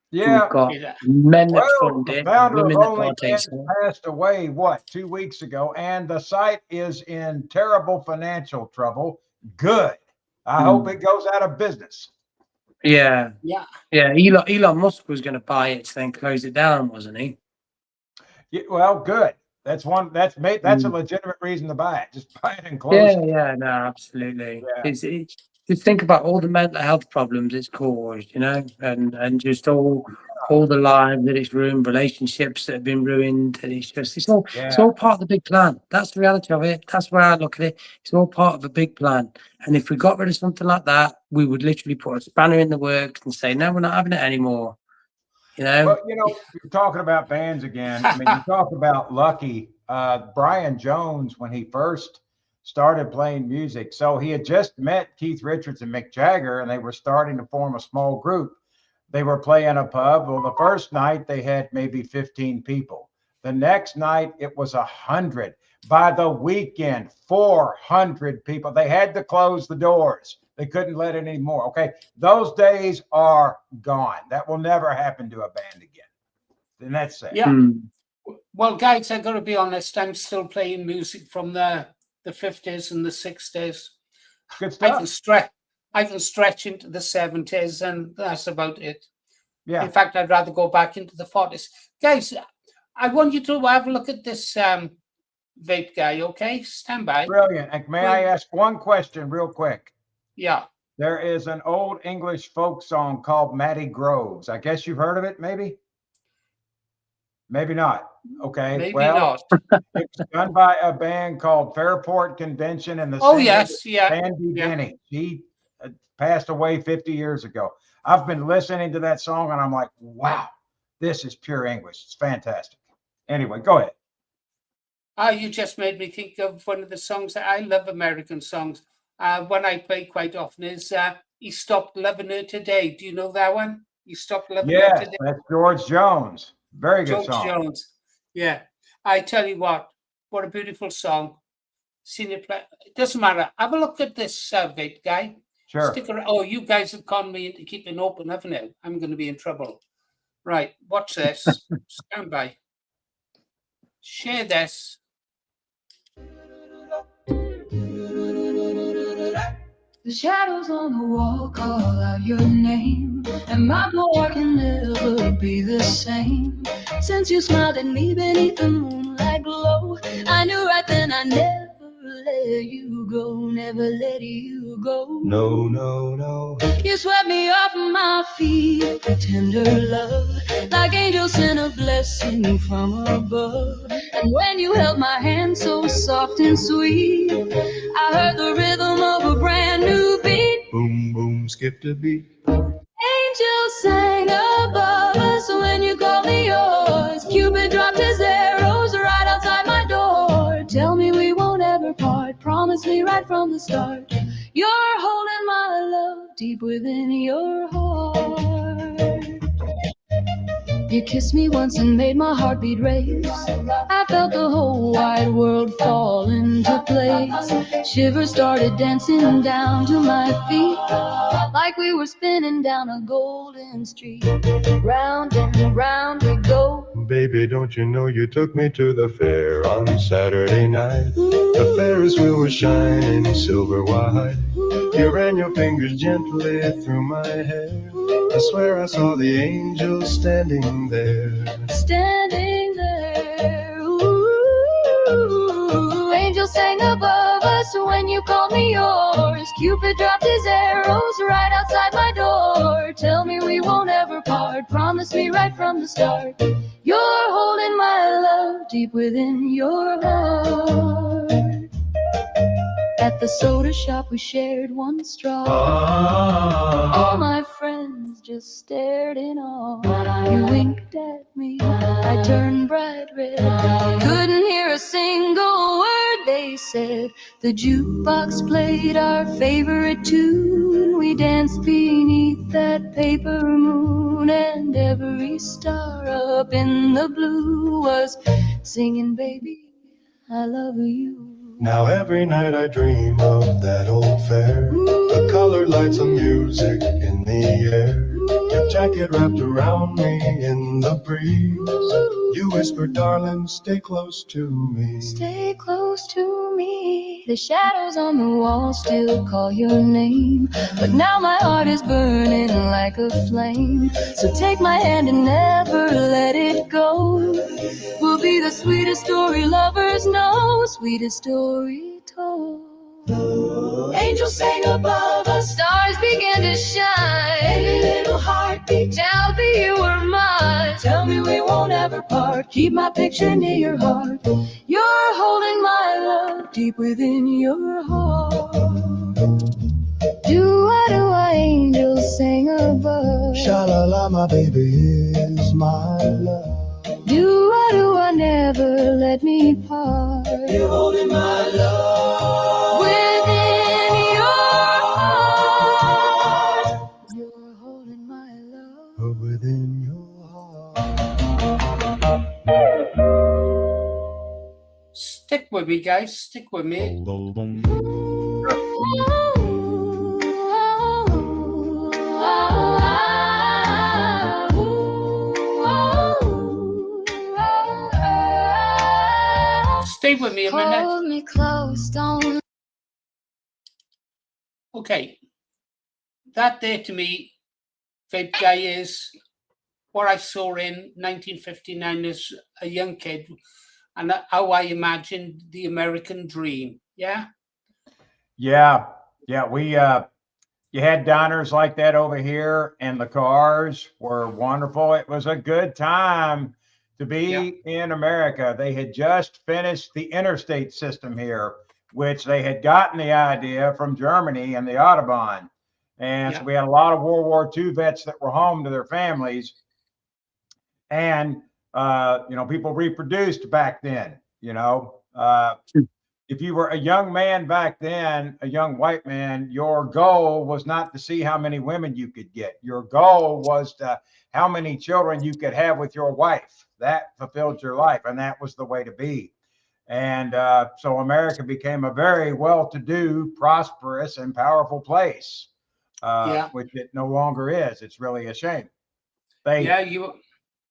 Yeah. We've got men that Well, fund the it, founder of women that partake OnlyFans in it. passed away, what, 2 weeks ago, and the site is in terrible financial trouble. Good. I hope it goes out of business. Yeah. Yeah. Yeah. Elon Musk was going to buy it to then close it down, wasn't he? Yeah, well, good. That's a legitimate reason to buy it. Just buy it and close Yeah, it. yeah, no, absolutely. Yeah. Just think about all the mental health problems it's caused, you know, and just all the lives that it's ruined, relationships that have been ruined, and it's all part of the big plan. That's the reality of it. That's where I look at it. It's all part of a big plan. And if we got rid of something like that, we would literally put a spanner in the works and say, no, we're not having it anymore. You know? Well, you know, you're talking about bands again. I mean, you talk about Lucky. Brian Jones, when he first started playing music, so he had just met Keith Richards and Mick Jagger, and they were starting to form a small group. They were playing a pub. Well, the first night they had maybe 15 people. The next night, it was 100. By the weekend, 400 people. They had to close the doors. They couldn't let it anymore. Okay, those days are gone. That will never happen to a band again. And that's sad. Yeah. Well, guys, I got to be honest. I'm still playing music from the 50s and the 60s. Good I stuff. can stretch into the 70s, and that's about it. Yeah. In fact, I'd rather go back into the 40s. Guys, I want you to have a look at this vape guy, okay? Stand by. Brilliant. And may I ask one question real quick? Yeah. There is an old English folk song called Matty Groves. I guess you've heard of it, maybe? Maybe not. Okay. Maybe well, not. It's done by a band called Fairport Convention, and the Oh, singer yes. Yeah. Andy Yeah. Denny. He passed away 50 years ago. I've been listening to that song, and I'm like, wow, this is pure English. It's fantastic. Anyway, go ahead. You just made me think of one of the songs that I love, American songs. One I play quite often is He Stopped Loving Her Today. Do you know that one? He Stopped Loving Her Yes, Today. that's George Jones. Very good George song. Jones. Yeah. I tell you what a beautiful song. Seen it play. It doesn't matter. Have a look at this vape guy. Sure. Stick around. Oh, you guys have conned me into keeping open, haven't you? I'm going to be in trouble. Right. Watch this. Stand by. Share this. The shadows on the wall call out your name, and my boy can never be the same. Since you smiled at me beneath the moonlight glow, I knew right then I never let you go, never let you go. No, no, no. You swept me off my feet with tender love, like angels sent a blessing from above. And when you held my hand so soft and sweet, I heard the rhythm of a brand new beat. Boom, boom, skipped a beat. Angels sang above us when you called me yours. Cupid dropped his arrows right outside my door. Tell me we won't ever part. Promise me right from the start. You're holding my love deep within your heart. You kissed me once and made my heartbeat race. I felt the whole wide world fall into place. Shivers started dancing down to my feet, like we were spinning down a golden street. Round and round we go. Baby, don't you know you took me to the fair on Saturday night? The Ferris wheel was shining silver white. You ran your fingers gently through my hair. I swear I saw the angels standing there. Standing there. Ooh, angels sang above us when you called me yours. Cupid dropped his arrows right outside my door. Tell me we won't ever part. Promise me right from the start. You're holding my love deep within your heart. At the soda shop we shared one straw. All my friends just stared in awe. You winked at me, I turned bright red. Couldn't hear a single word they said. The jukebox played our favorite tune. We danced beneath that paper moon, and every star up in the blue was singing, baby, I love you. Now every night I dream of that old fair. The colored lights of music in the air. Your jacket wrapped around me in the breeze. You whispered, darling, stay close to me. Stay close to me. The shadows on the wall still call your name, but now my heart is burning like a flame. So take my hand and never let it go. We'll be the sweetest story lovers know, sweetest story told. Angels sang above us, stars began to shine. Every little heartbeat, tell me you were mine. Tell me we won't ever part. Keep my picture near your heart. You're holding my love deep within your heart. Do-I, angels sing above. Sha-la-la, my baby is my love. Do-I, never let me part. You're holding my love Within your heart. You're holding my love within your heart. Stick with me, guys. Stick with me. Stay with me a minute. Hold me close, don't. Okay. That there to me, Vape Guy, is what I saw in 1959 as a young kid and how I imagined the American dream. Yeah? Yeah. We you had diners like that over here, and the cars were wonderful. It was a good time to be in America. They had just finished the interstate system here, which they had gotten the idea from Germany and the Autobahn. And so we had a lot of World War II vets that were home to their families. And, people reproduced back then, if you were a young man back then, a young white man, your goal was not to see how many women you could get. Your goal was to how many children you could have with your wife. That fulfilled your life, and that was the way to be. And so America became a very well-to-do, prosperous, and powerful place, which it no longer is. It's really a shame. You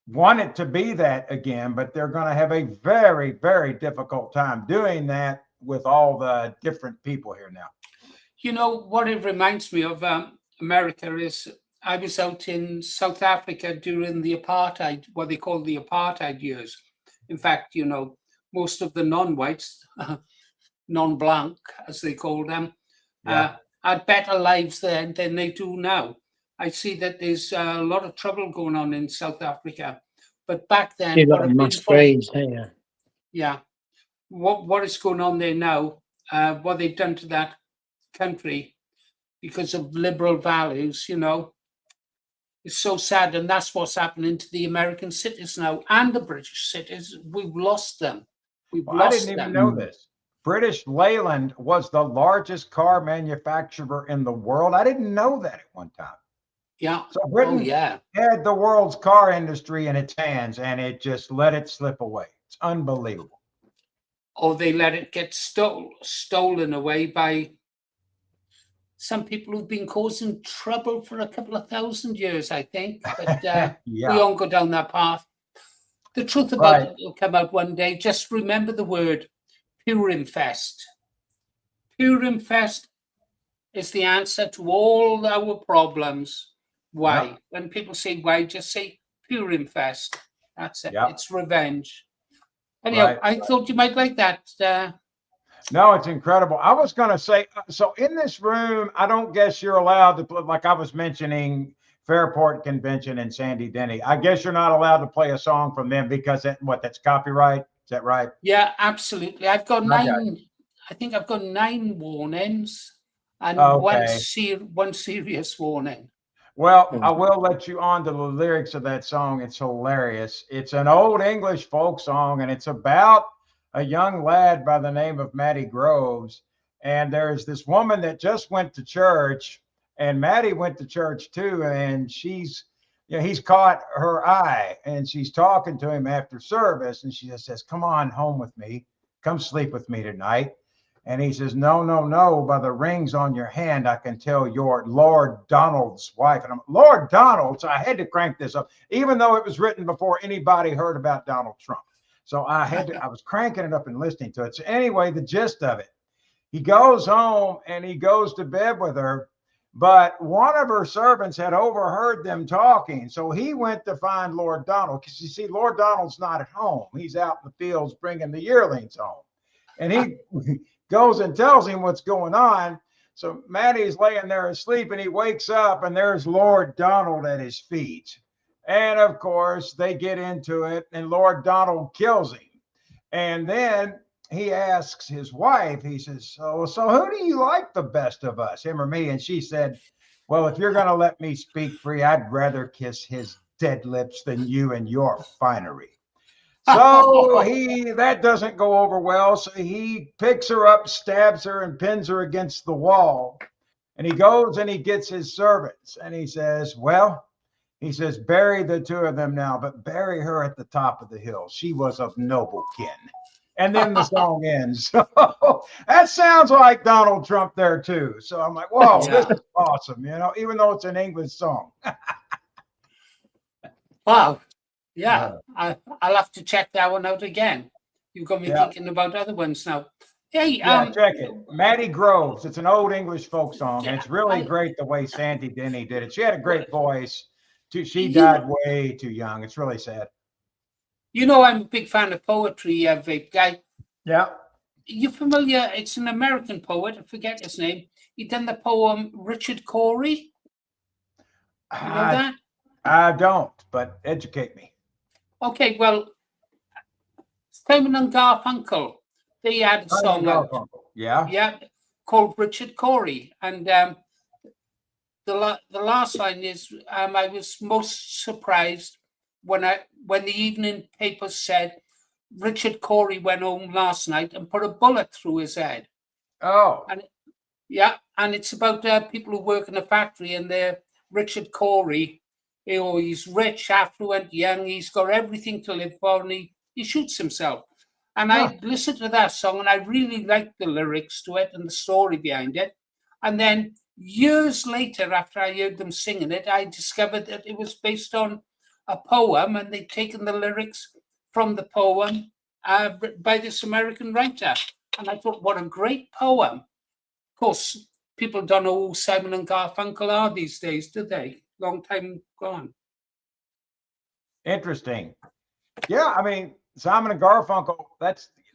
want it to be that again, but they're going to have a very, very difficult time doing that with all the different people here now. You know what it reminds me of America is I was out in South Africa during the apartheid, what they call the apartheid years. In fact, most of the non-whites, non-blanc, as they call them, had better lives then than they do now. I see that there's a lot of trouble going on in South Africa, but back then, what is going on there now? What they've done to that country because of liberal values, it's so sad, and that's what's happening to the American cities now and the British cities. We've lost them. I didn't even know this. British Leyland was the largest car manufacturer in the world. I didn't know that at one time. Yeah. So Britain had the world's car industry in its hands, and it just let it slip away. It's unbelievable. Or they let it get stolen away by some people who've been causing trouble for a couple of thousand years, I think. But we won't go down that path. The truth about it will come out one day. Just remember the word Purimfest. Purimfest is the answer to all our problems. Why? Yep. When people say why, just say Purimfest. That's it. Yep. It's revenge. Anyhow, I thought you might like that. No, it's incredible. I was going to say, so in this room, I don't guess you're allowed to play, like I was mentioning, Fairport Convention and Sandy Denny. I guess you're not allowed to play a song from them because that's copyright. Is that right? Yeah, absolutely. I've got 9. I think I've got 9 warnings and one serious warning. Well, I will let you on to the lyrics of that song. It's hilarious. It's an old English folk song, and it's about a young lad by the name of Matty Groves. And there's this woman that just went to church, and Matty went to church too. And he's caught her eye, and she's talking to him after service. And she just says, "Come on home with me. Come sleep with me tonight." And he says, no, by the rings on your hand, I can tell you're Lord Donald's wife. And I'm Lord Donald. So I had to crank this up, even though it was written before anybody heard about Donald Trump. So I was cranking it up and listening to it. So anyway, the gist of it, he goes home and he goes to bed with her, but one of her servants had overheard them talking. So he went to find Lord Donald, because you see, Lord Donald's not at home. He's out in the fields bringing the yearlings home. And he goes and tells him what's going on. So Matty's laying there asleep, and he wakes up, and there's Lord Donald at his feet. And of course, they get into it, and Lord Donald kills him. And then he asks his wife, he says, so who do you like the best of us, him or me? And she said, well, if you're going to let me speak free, I'd rather kiss his dead lips than you and your finery. So that doesn't go over well. So he picks her up, stabs her, and pins her against the wall. And he goes and he gets his servants, and he says, bury the 2 of them now, but bury her at the top of the hill. She was of noble kin. and then the song ends. So that sounds like Donald Trump there too. So I'm like, whoa, this Yeah. is awesome, even though it's an English song. Wow. Yeah. I'll have to check that one out again. You've got me Yeah. thinking about other ones now. Hey, Yeah, check it. Matty Groves. It's an old English folk song, and it's really great the way Sandy Denny did it. She had a great voice. She died way too young. It's really sad. I'm a big fan of poetry, Vape Guy. Yeah. You familiar? It's an American poet. I forget his name. He done the poem Richard Cory. You know that? I don't, but educate me. Okay, well, Simon and Garfunkel, they had a song out. Yeah. Called Richard Cory, and the last line is, I was most surprised when the evening paper said Richard Cory went home last night and put a bullet through his head. Oh. And it's about people who work in a factory, and they're Richard Cory. He's rich, affluent, young. He's got everything to live for, and he shoots himself. And I listened to that song, and I really liked the lyrics to it and the story behind it. And then years later, after I heard them singing it, I discovered that it was based on a poem, and they'd taken the lyrics from the poem by this American writer. And I thought, what a great poem. Of course, people don't know who Simon and Garfunkel are these days, do they? Long time gone. Interesting. Yeah, I mean, Simon and Garfunkel,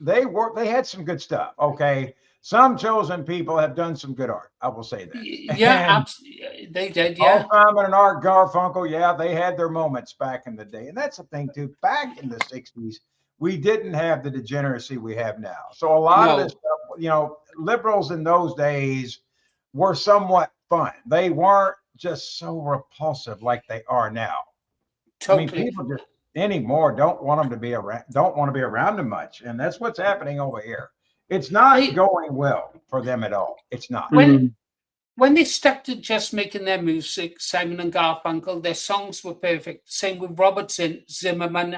they had some good stuff. Okay. Some chosen people have done some good art. I will say that. Yeah, absolutely. They did, yeah. Simon and Art Garfunkel, yeah, they had their moments back in the day. And that's the thing too. Back in the 60s, we didn't have the degeneracy we have now. So a lot of this stuff, liberals in those days were somewhat fun. They weren't just so repulsive like they are now. Totally. I mean, people just anymore don't want them to be around, don't want to be around them much. And that's what's happening over here. It's not going well for them at all. It's not. When they stuck to just making their music, Simon and Garfunkel, their songs were perfect. Same with Robert Zimmerman,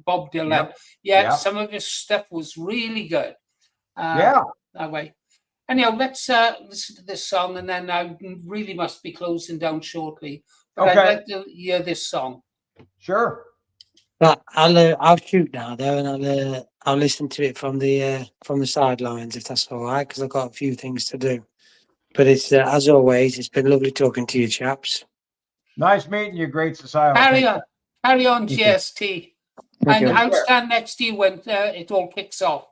Bob Dylan. Some of his stuff was really good. That way. Anyhow, let's listen to this song, and then I really must be closing down shortly. But I'd like to hear this song. Sure. But I'll shoot now though, and I'll listen to it from the sidelines if that's all right, because I've got a few things to do. But it's as always, it's been lovely talking to you, chaps. Nice meeting you, Great Society. Carry on, GST. And I'll stand next to you when it all kicks off.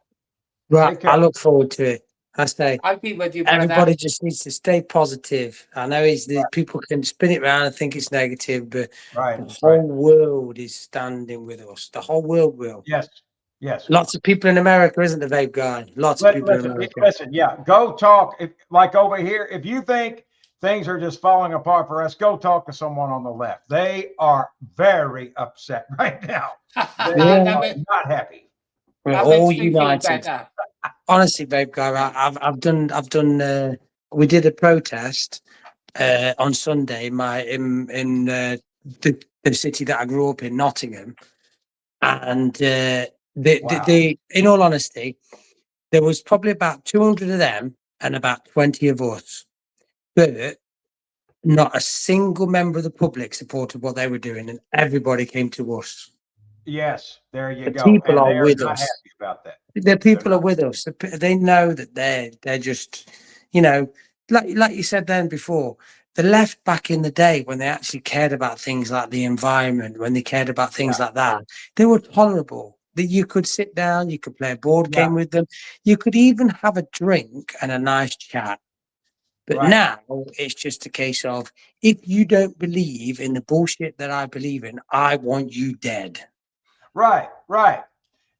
Right, I look forward to it. I say, I'll be with you, brother. Everybody just needs to stay positive. I know people can spin it around and think it's negative, but the whole world is standing with us. The whole world will. Yes. Lots of people in America, isn't the Vape Guy? Lots of people in America. Listen, go talk. Like over here, if you think things are just falling apart for us, go talk to someone on the left. They are very upset right now. They are not happy. We're all united. Honestly, Vape Guy, I've done. We did a protest on Sunday. In the city that I grew up in, Nottingham, and in all honesty, there was probably about 200 of them and about 20 of us, but not a single member of the public supported what they were doing, and everybody came to us. Yes, there you go. People and are with us. Happy about that. The people are with us. They know that they're just, like you said then before, the left back in the day when they actually cared about things like the environment, when they cared about things like that, they were tolerable. That you could sit down, you could play a board game with them, you could even have a drink and a nice chat. But now it's just a case of, if you don't believe in the bullshit that I believe in, I want you dead. Right.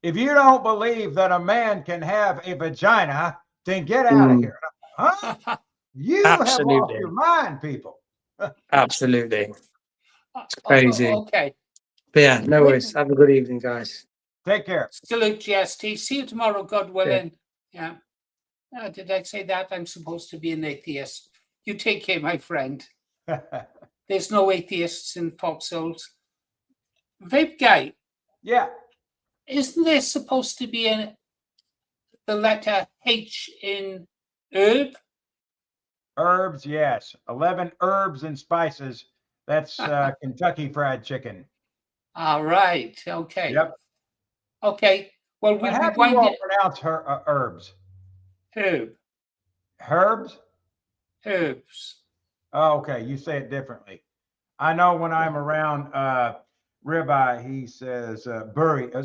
If you don't believe that a man can have a vagina, then get out of here. Huh? You have lost your mind, people. Absolutely. It's crazy. Okay. But yeah, no worries. Have a good evening, guys. Take care. Salute, GST. See you tomorrow, God willing. Yeah. Did I say that? I'm supposed to be an atheist. You take care, my friend. There's no atheists in Foxholes. Vape Guy. Yeah. Isn't there supposed to be the letter H in herb? Herbs, yes. 11 herbs and spices. That's Kentucky Fried Chicken. All right. Okay. Yep. Okay. Well, But we'll how be do you all winding pronounce herbs? herb, Herbs? herbs. Oh, okay. You say it differently. I know when I'm around Ribeye, he says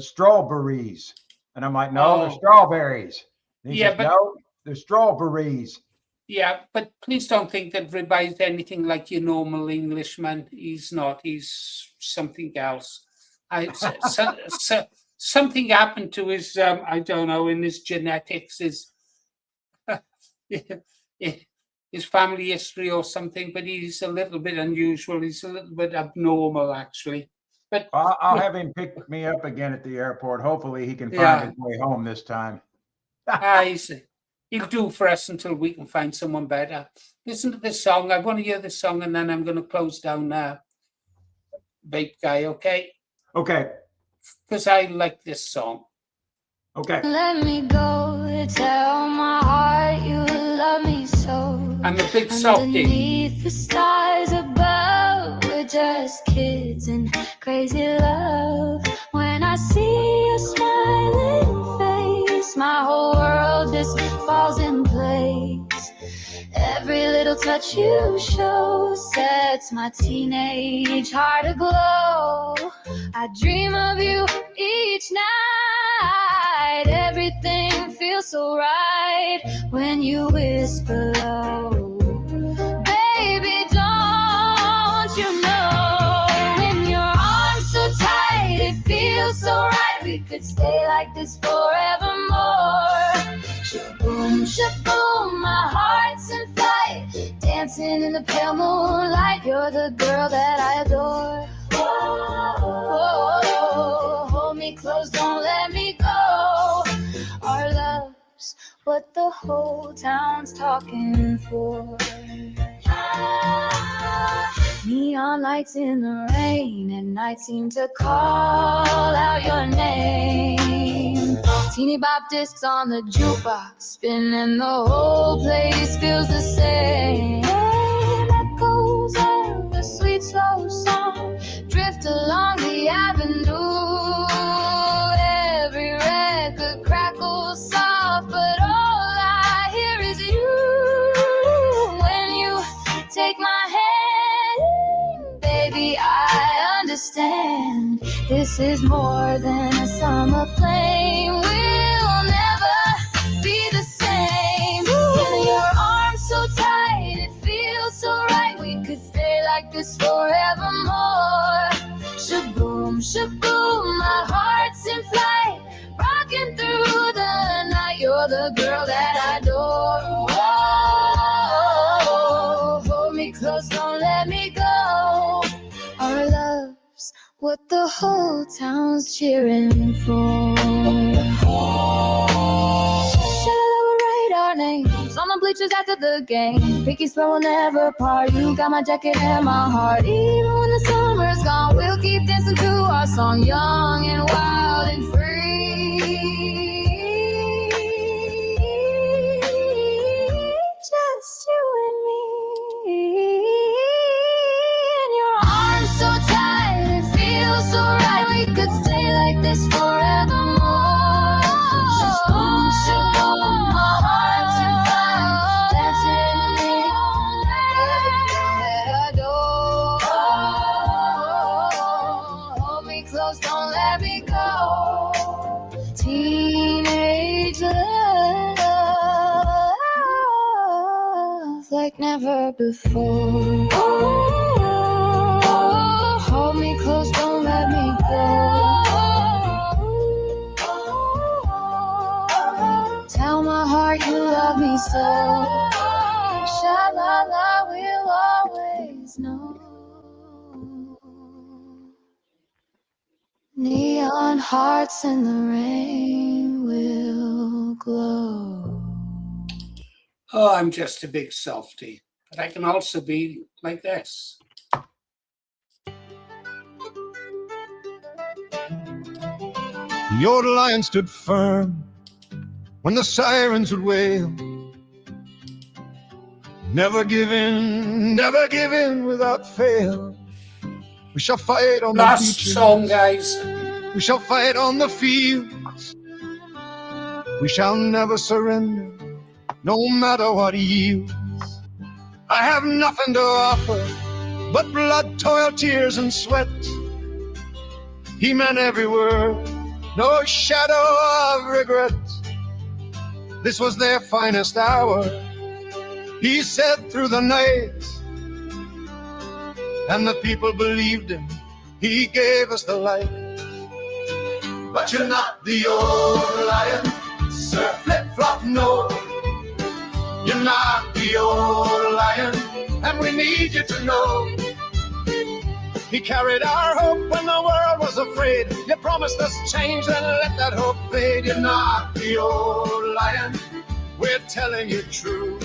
strawberries. And I'm like, no, they're Oh. strawberries. And he Yeah, says, but no, they're strawberries. yeah, but please don't think that Ribeye is anything like your normal Englishman. He's not. He's something else. Something happened to his, I don't know, in his genetics, his family history or something. But he's a little bit unusual. He's a little bit abnormal, actually. But I'll have him pick me up again at the airport. Hopefully he can Yeah. find his way home this time. he'll do for us until we can find someone better. Listen to this song. I want to hear this song, and then I'm going to close down Vape Guy, okay? Okay. Because I like this song. Okay. Let me go, tell my heart you love me so. I'm a big softie. Underneath the stars above, we're just kids in crazy love. When I see your smiling face, my whole world just falls in place. Every little touch you show sets my teenage heart aglow. I dream of you each night. Everything feels so right when you whisper low. Baby, don't you know, in your arms so tight, it feels so right. We could stay like this forevermore. Shaboom, shaboom, my heart's in flight, dancing in the pale moonlight. You're the girl that I adore. Oh, hold me close, don't let me go. Our love's what the whole town's talking for. Neon lights in the rain at night seem to call out your name. Teeny bop discs on the jukebox spinning, the whole place feels the same. Echoes of the sweet slow song drift along the avenue. Every record crackles soft, but all I hear is you. When you take my hand, baby, I understand. This is more than a summer flame. We'll never be the same. In your arms so tight, it feels so right. We could stay like this forevermore. Shaboom, shaboom, my heart's in flight, rocking through the night. You're the girl that I adore. Whoa, hold me close, don't let me go. Our love's what the whole town's cheering for. Celebrate our names on the bleachers after the game. Pinky swear we'll never part. You got my jacket and my heart. Even when the summer's gone, we'll keep dancing to our song, young and wild and free. Just you and me. In your arms so tight, it feels so right. We could stay like this forevermore. Shaboom, shaboom, my heart's in flight, dancing in the every girl that I adore. Hold me close, don't let me go. Teenage love like never before. Hold me close, don't let me go. Tell my heart you love me so. Sha-la-la, we'll always know. Neon hearts in the rain will glow. Oh, I'm just a big softie. But I can also be like this. The old lion stood firm when the sirens would wail. Never give in without fail. We shall fight on the Last beaches. song, guys. We shall fight on the fields. We shall never surrender, no matter what yields. I have nothing to offer but blood, toil, tears, and sweat. He meant every word, no shadow of regret. This was their finest hour, he said through the night. And the people believed him, he gave us the light. But you're not the old lion, Sir Flip-Flop, no. You're not the old lion, and we need you to know. He carried our hope when the world was afraid. You promised us change, then let that hope fade. You're not the old lion, we're telling you true.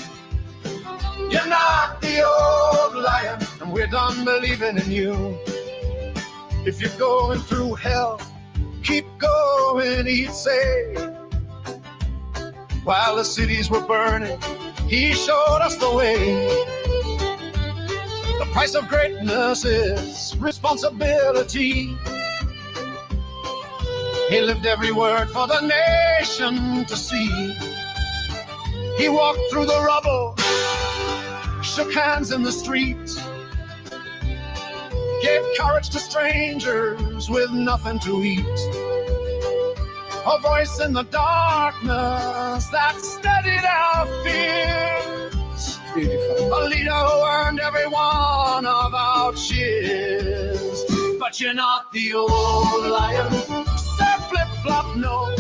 You're not the old lion, and we're done believing in you. If you're going through hell, keep going, he'd say. While the cities were burning, he showed us the way. The price of greatness is responsibility. He lived every word for the nation to see. He walked through the rubble, shook hands in the street, gave courage to strangers with nothing to eat. A voice in the darkness that steadied our fears. Beautiful. A leader who earned every one of our cheers. But you're not the old lion, Sir Flip-Flop, no.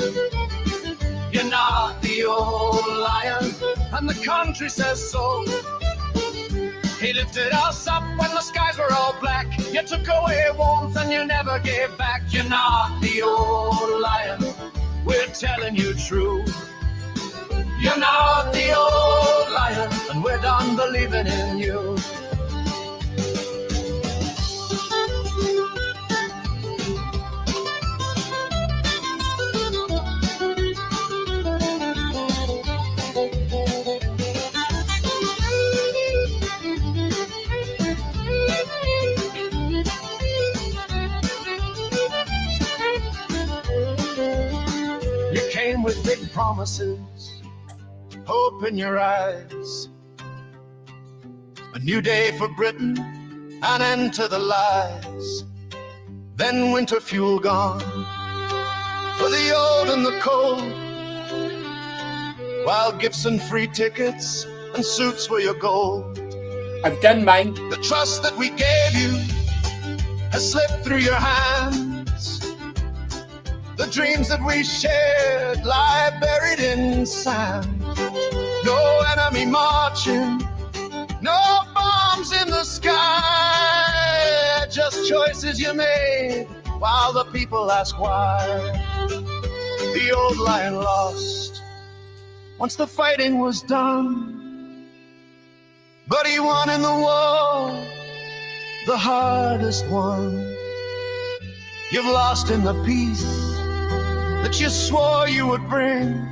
You're not the old lion, and the country says so. He lifted us up when the skies were all black. You took away warmth and you never gave back. You're not the old lion, we're telling you true. You're not the old lion, and we're done believing in you. You came with big promises, hope in your eyes. A new day for Britain, an end to the lies. Then winter fuel gone for the old and the cold, while gifts and free tickets and suits were your gold. I've done mine. The trust that we gave you has slipped through your hands. The dreams that we shared lie buried in sand. No enemy marching, no bombs in the sky. Just choices you made while the people ask why. The old lion lost once the fighting was done, but he won in the war, the hardest one. You've lost in the peace that you swore you would bring,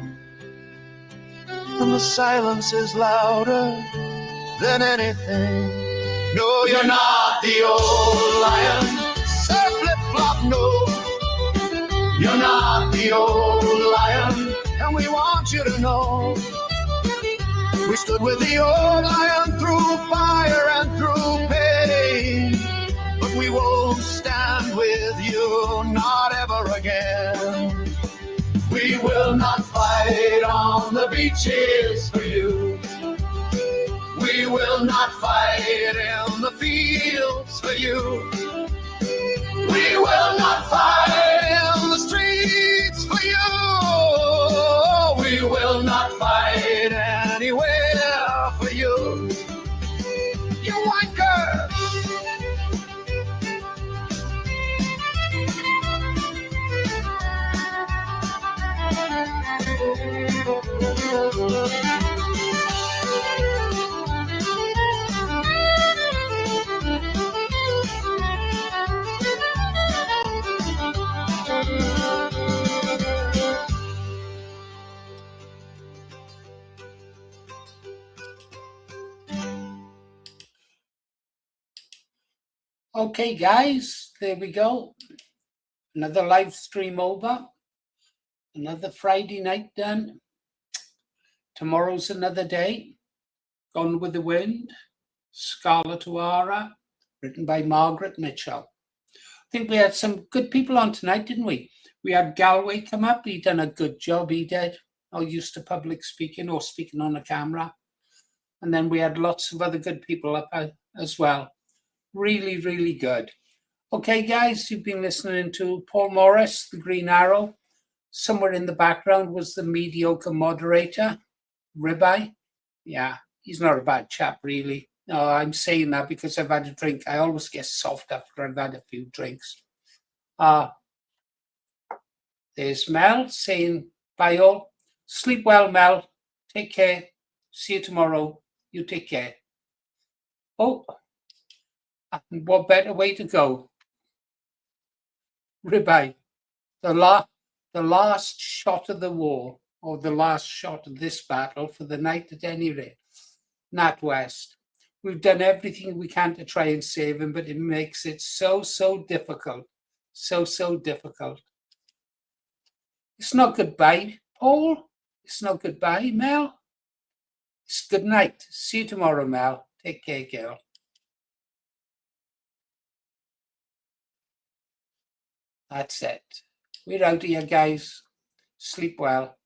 and the silence is louder than anything. No, you're not the old lion, Sir Flip-Flop, no. You're not the old lion, and we want you to know. We stood with the old lion through fire and through pain, but we won't stand with you, not ever again. We will not fight on the beaches for you. We will not fight in the fields for you. We will not fight in the streets for you. We will not fight anywhere for you. You wanker! Okay, guys, there we go. Another live stream over. Another Friday night done. Tomorrow's another day. Gone with the Wind, Scarlet O'Hara, written by Margaret Mitchell. I think we had some good people on tonight, didn't we? We had Galway come up. He done a good job, he did. Not used to public speaking or speaking on a camera. And then we had lots of other good people up as well. Really, really good. Okay, guys, you've been listening to Paul Morris, the Green Arrow. Somewhere in the background was the mediocre moderator, Ribeye. Yeah, he's not a bad chap, really. No, I'm saying that because I've had a drink. I always get soft after I've had a few drinks. There's Mel saying bye all. Sleep well, Mel. Take care. See you tomorrow. You take care. Oh, and what better way to go? Ribeye, the last shot of the war, or the last shot of this battle for the night at any rate. Nat West. We've done everything we can to try and save him, but it makes it so difficult. So difficult. It's not goodbye, Paul. It's not goodbye, Mel. It's good night. See you tomorrow, Mel. Take care, girl. That's it. We're out here, guys. Sleep well.